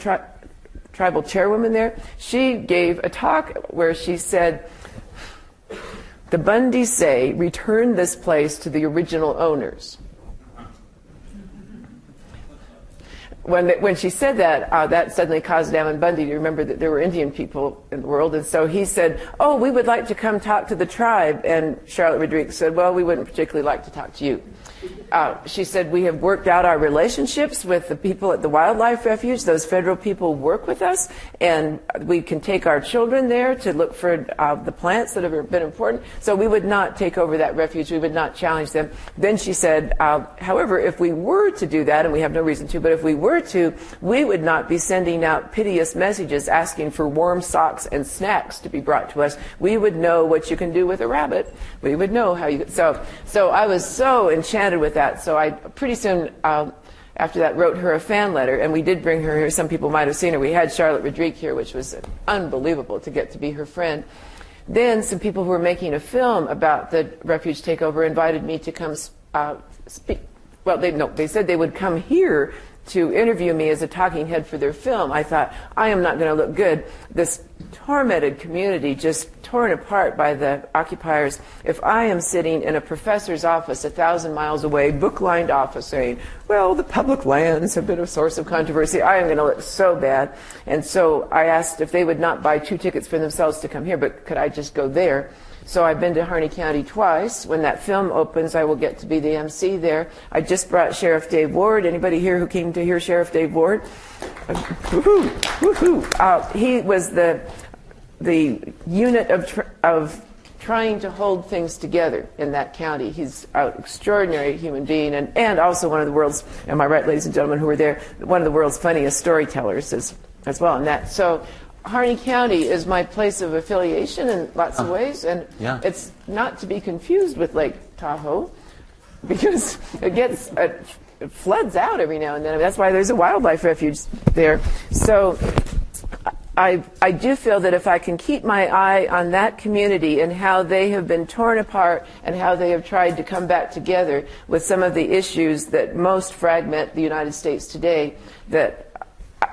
S3: tribal chairwoman there, she gave a talk where she said, the Bundys say, return this place to the original owners. When she said that, that suddenly caused Ammon Bundy to remember that there were Indian people in the world, and so he said, oh, we would like to come talk to the tribe, and Charlotte Rodriguez said, well, we wouldn't particularly like to talk to you. She said, we have worked out our relationships with the people at the wildlife refuge. Those federal people work with us, and we can take our children there to look for the plants that have been important. So we would not take over that refuge. We would not challenge them. Then she said, however, if we were to do that, and we have no reason to, but if we were to, we would not be sending out piteous messages asking for warm socks and snacks to be brought to us. We would know what you can do with a rabbit. We would know how you... So I was so enchanted with that. So I pretty soon after that wrote her a fan letter, and we did bring her here. Some people might have seen her. We had Charlotte Rodriguez here, which was unbelievable to get to be her friend. Then some people who were making a film about the refuge takeover invited me to come speak. Well, they said they would come here to interview me as a talking head for their film. I thought, I am not going to look good. This tormented community just torn apart by the occupiers. If I am sitting in a professor's office 1,000 miles away, book-lined office, saying, well, the public lands have been a source of controversy, I am going to look so bad. And so I asked if they would not buy 2 tickets for themselves to come here, but could I just go there? So I've been to Harney County twice. When that film opens, I will get to be the MC there. I just brought Sheriff Dave Ward. Anybody here who came to hear Sheriff Dave Ward? Woohoo! Woohoo! He was the unit of trying to hold things together in that county. He's an extraordinary human being, and also one of the world's, am I right, ladies and gentlemen who were there, one of the world's funniest storytellers as well in that. So Harney County is my place of affiliation in lots of ways, and it's not to be confused with Lake Tahoe, because it floods out every now and then. That's why there's a wildlife refuge there. So I do feel that if I can keep my eye on that community and how they have been torn apart and how they have tried to come back together with some of the issues that most fragment the United States today, that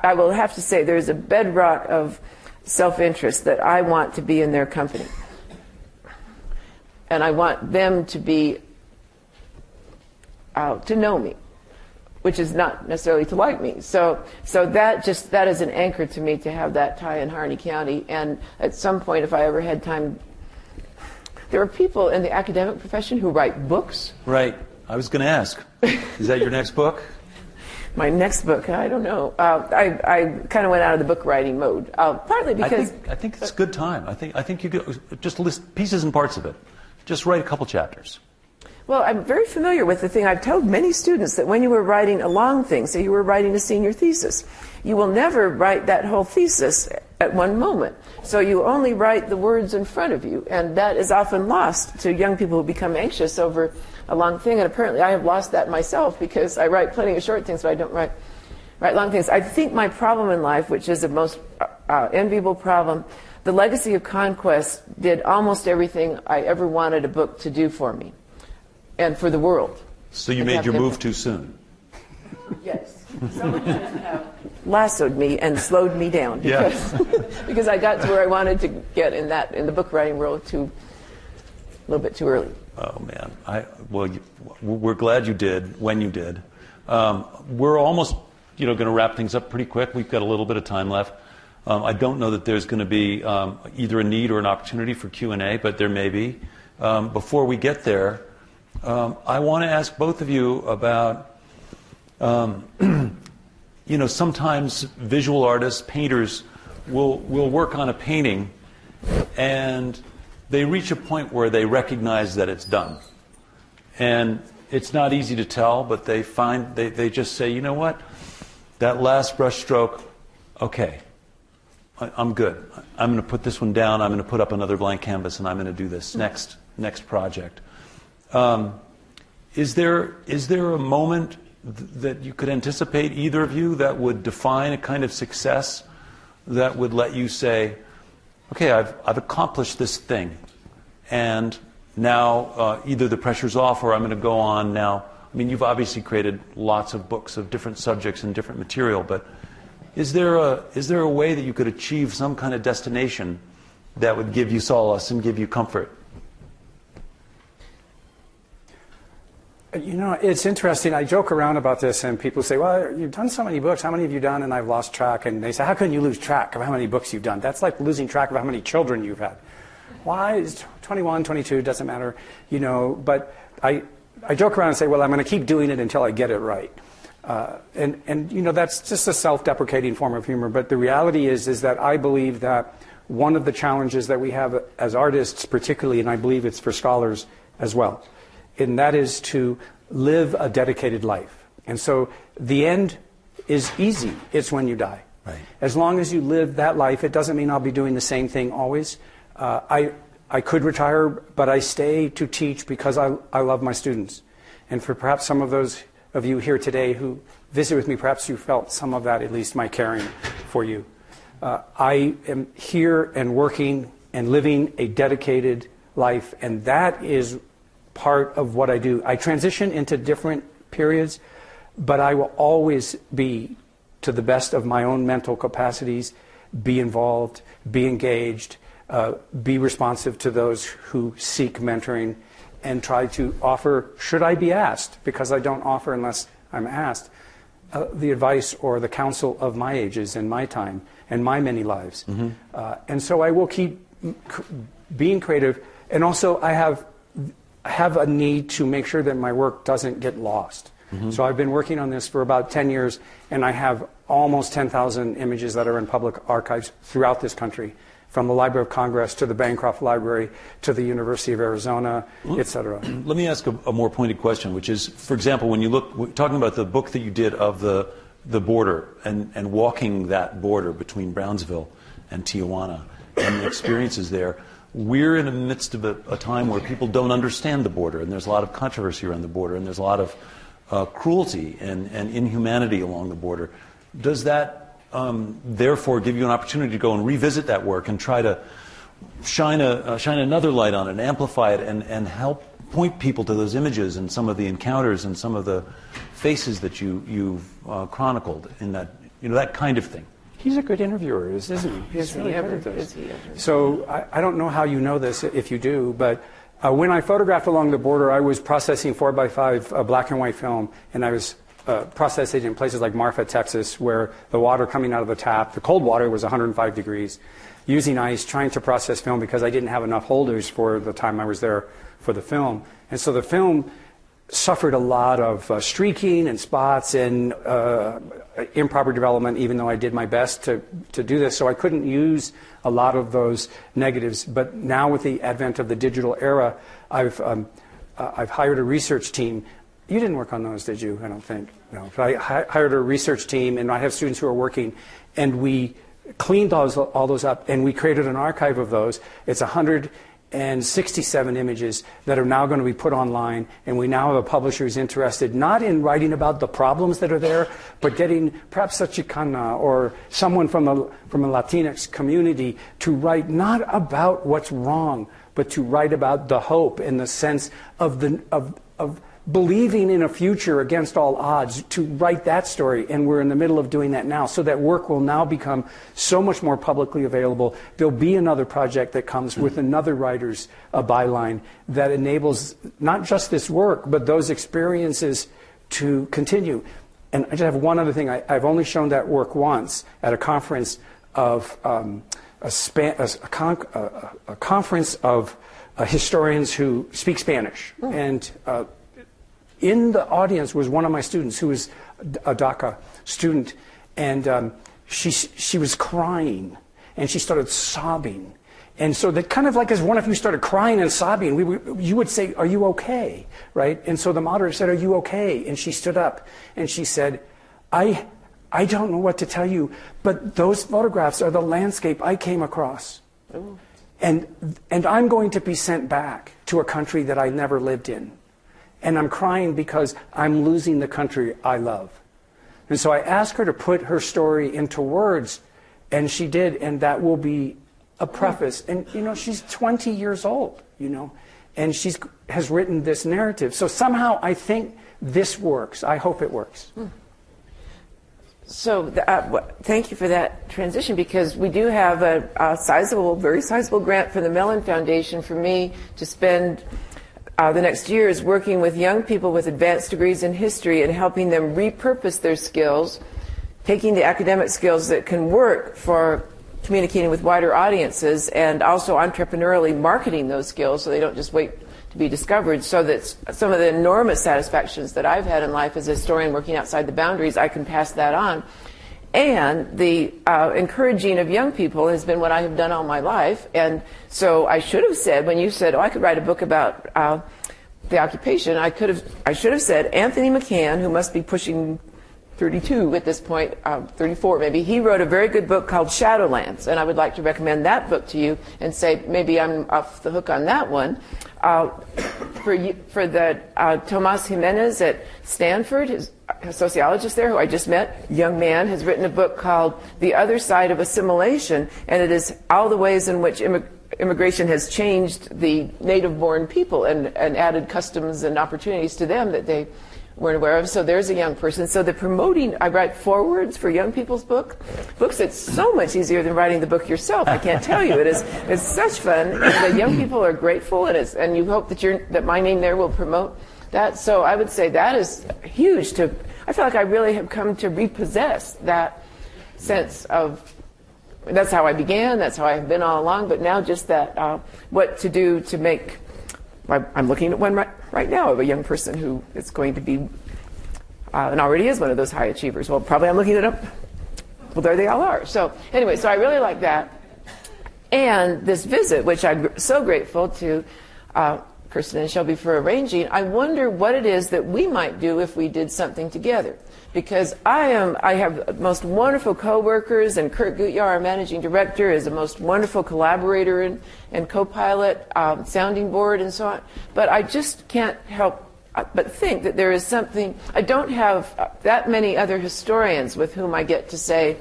S3: I will have to say there's a bedrock of self-interest that I want to be in their company. And I want them to be, to know me, which is not necessarily to like me. So that is an anchor to me, to have that tie in Harney County. And at some point, if I ever had time, there are people in the academic profession who write books.
S2: Right. I was going to ask, is that your next book?
S3: My next book, I don't know. I kind of went out of the book writing mode, partly because
S2: I think it's a good time. I think you could just list pieces and parts of it. Just write a couple chapters.
S3: Well, I'm very familiar with the thing. I've told many students that when you were writing a long thing, say you were writing a senior thesis, you will never write that whole thesis at one moment. So you only write the words in front of you, and that is often lost to young people who become anxious over a long thing. And apparently I have lost that myself, because I write plenty of short things, but I don't write long things. I think my problem in life, which is the most enviable problem, the Legacy of Conquest did almost everything I ever wanted a book to do for me and for the world.
S2: So you made your move too soon.
S3: Yes. Someone should have lassoed me and slowed me down, because, because I got to where I wanted to get in the book writing world a little bit too early.
S2: Oh man, we're glad you did when you did. We're almost going to wrap things up pretty quick. We've got a little bit of time left. I don't know that there's going to be either a need or an opportunity for Q&A, but there may be. Before we get there, I want to ask both of you about, sometimes visual artists, painters, will work on a painting, and they reach a point where they recognize that it's done. And it's not easy to tell, but they just say, you know what, that last brush stroke, okay, I'm good. I'm going to put this one down, I'm going to put up another blank canvas, and I'm going to do this next project. Is there a moment that you could anticipate, either of you, that would define a kind of success that would let you say, okay, I've accomplished this thing, and now either the pressure's off or I'm going to go on now? I mean, you've obviously created lots of books of different subjects and different material, but is there a way that you could achieve some kind of destination that would give you solace and give you comfort?
S4: It's interesting. I joke around about this, and people say, well, you've done so many books. How many have you done? And I've lost track. And they say, how can you lose track of how many books you've done? That's like losing track of how many children you've had. Why? It's 21, 22, doesn't matter. But I joke around and say, well, I'm going to keep doing it until I get it right. And that's just a self-deprecating form of humor. But the reality is that I believe that one of the challenges that we have as artists particularly, and I believe it's for scholars as well, and that is to live a dedicated life. And so the end is easy. It's when you die.
S2: Right.
S4: As long as you live that life, it doesn't mean I'll be doing the same thing always. I could retire, but I stay to teach because I love my students. And for perhaps some of those of you here today who visit with me, perhaps you felt some of that, at least my caring for you. I am here and working and living a dedicated life, and that is part of what I do. I transition into different periods, but I will always be, to the best of my own mental capacities, be involved, be engaged, be responsive to those who seek mentoring, and try to offer, should I be asked, because I don't offer unless I'm asked, the advice or the counsel of my ages and my time and my many lives. Mm-hmm. And so I will keep being creative, and also I have a need to make sure that my work doesn't get lost. Mm-hmm. So I've been working on this for about 10 years, and I have almost 10,000 images that are in public archives throughout this country, from the Library of Congress to the Bancroft Library to the University of Arizona, etc.
S2: Let me ask a more pointed question, which is, for example, when you look, talking about the book that you did of the border and walking that border between Brownsville and Tijuana and the experiences there, we're in the midst of a time where people don't understand the border, and there's a lot of controversy around the border, and there's a lot of cruelty and inhumanity along the border. Does that therefore give you an opportunity to go and revisit that work and try to shine another light on it and amplify it and help point people to those images and some of the encounters and some of the faces that you've chronicled in that kind of thing?
S4: He's a good interviewer, isn't he? He's really good at this. So I don't know how you know this, if you do, but when I photographed along the border, I was processing 4x5 black and white film, and I was processing in places like Marfa, Texas, where the water coming out of the tap, the cold water was 105 degrees, using ice, trying to process film because I didn't have enough holders for the time I was there for the film. And so the film suffered a lot of streaking and spots and improper development, even though I did my best to do this. So I couldn't use a lot of those negatives. But now with the advent of the digital era, I've I've hired a research team. You didn't work on those, did you? I don't think. No. But I hired a research team, and I have students who are working, and we cleaned all those up, and we created an archive of those. It's 167 images that are now going to be put online, and we now have a publisher who's interested not in writing about the problems that are there, but getting perhaps a Chicana or someone from a Latinx community to write not about what's wrong, but to write about the hope in the sense of believing in a future against all odds, to write that story. And we're in the middle of doing that now. So that work will now become so much more publicly available. There'll be another project that comes with another writer's byline that enables not just this work, but those experiences to continue. And I just have one other thing. I've only shown that work once at a conference of a conference of historians who speak Spanish. Oh. And in the audience was one of my students who was a DACA student, and she was crying, and she started sobbing. And so that kind of like as one of you started crying and sobbing, you would say, "Are you okay?" Right? And so the moderator said, "Are you okay?" And she stood up, and she said, I don't know what to tell you, but those photographs are the landscape I came across. Ooh. And I'm going to be sent back to a country that I never lived in. And I'm crying because I'm losing the country I love." And so I asked her to put her story into words, and she did, and that will be a preface. And, she's 20 years old, and she has written this narrative. So somehow I think this works. I hope it works.
S3: So thank you for that transition, because we do have a very sizable grant from the Mellon Foundation for me to spend the next year is working with young people with advanced degrees in history and helping them repurpose their skills, taking the academic skills that can work for communicating with wider audiences, and also entrepreneurially marketing those skills so they don't just wait to be discovered, so that some of the enormous satisfactions that I've had in life as a historian working outside the boundaries, I can pass that on. And the encouraging of young people has been what I have done all my life. And so I should have said, when you said, I could write a book about the occupation, I should have said Anthony McCann, who must be pushing 32 at this point, 34 maybe, he wrote a very good book called Shadowlands, and I would like to recommend that book to you and say maybe I'm off the hook on that one. For the Tomas Jimenez at Stanford, a sociologist there who I just met, young man, has written a book called The Other Side of Assimilation, and it is all the ways in which immigration has changed the native-born people and added customs and opportunities to them that they weren't aware of. So there's a young person. So the promoting, I write forewords for young people's books. It's so much easier than writing the book yourself. I can't tell you. It's such fun. And the young people are grateful, and you hope that my name there will promote that. So I would say that is huge. I feel like I really have come to repossess that sense of. That's how I began. That's how I have been all along. But now just that, what to do to make. I'm looking at one right now of a young person who is going to be, and already is one of those high achievers. Well, probably I'm looking it up. Well, there they all are. So anyway, so I really like that. And this visit, which I'm so grateful to Kirsten and Shelby for arranging, I wonder what it is that we might do if we did something together. Because I have most wonderful coworkers, and Kurt Gutjahr, our managing director, is a most wonderful collaborator and co-pilot, sounding board, and so on. But I just can't help but think that there is something. I don't have that many other historians with whom I get to say,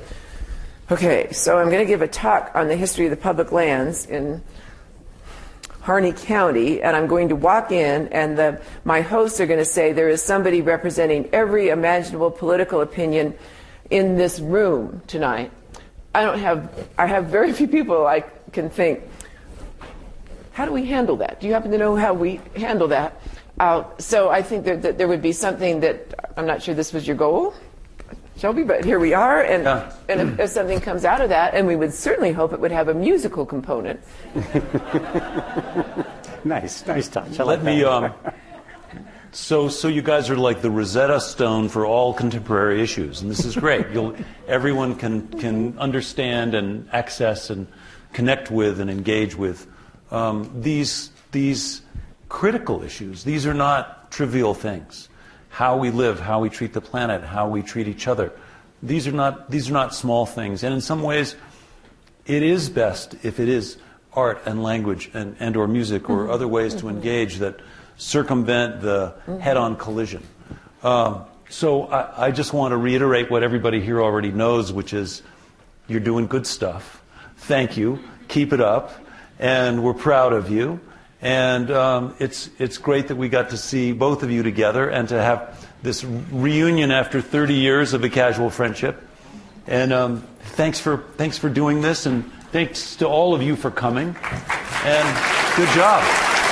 S3: okay, so I'm going to give a talk on the history of the public lands in Harney County, and I'm going to walk in, and my hosts are going to say there is somebody representing every imaginable political opinion in this room tonight. I have very few people I can think, how do we handle that? Do you happen to know how we handle that? So I think that there would be something that, I'm not sure this was your goal, Shelby, but here we are, and if something comes out of that, and we would certainly hope it would have a musical component.
S4: Nice touch.
S2: Let me. So you guys are like the Rosetta Stone for all contemporary issues, and this is great. Everyone can understand and access and connect with and engage with these critical issues. These are not trivial things. How we live, how we treat the planet, how we treat each other. These are not small things. And in some ways, it is best if it is art and language and or music or other ways to engage that circumvent the head-on collision. So I just want to reiterate what everybody here already knows, which is you're doing good stuff. Thank you. Keep it up. And we're proud of you. And it's great that we got to see both of you together and to have this reunion after 30 years of a casual friendship. And thanks for doing this, and thanks to all of you for coming. And good job.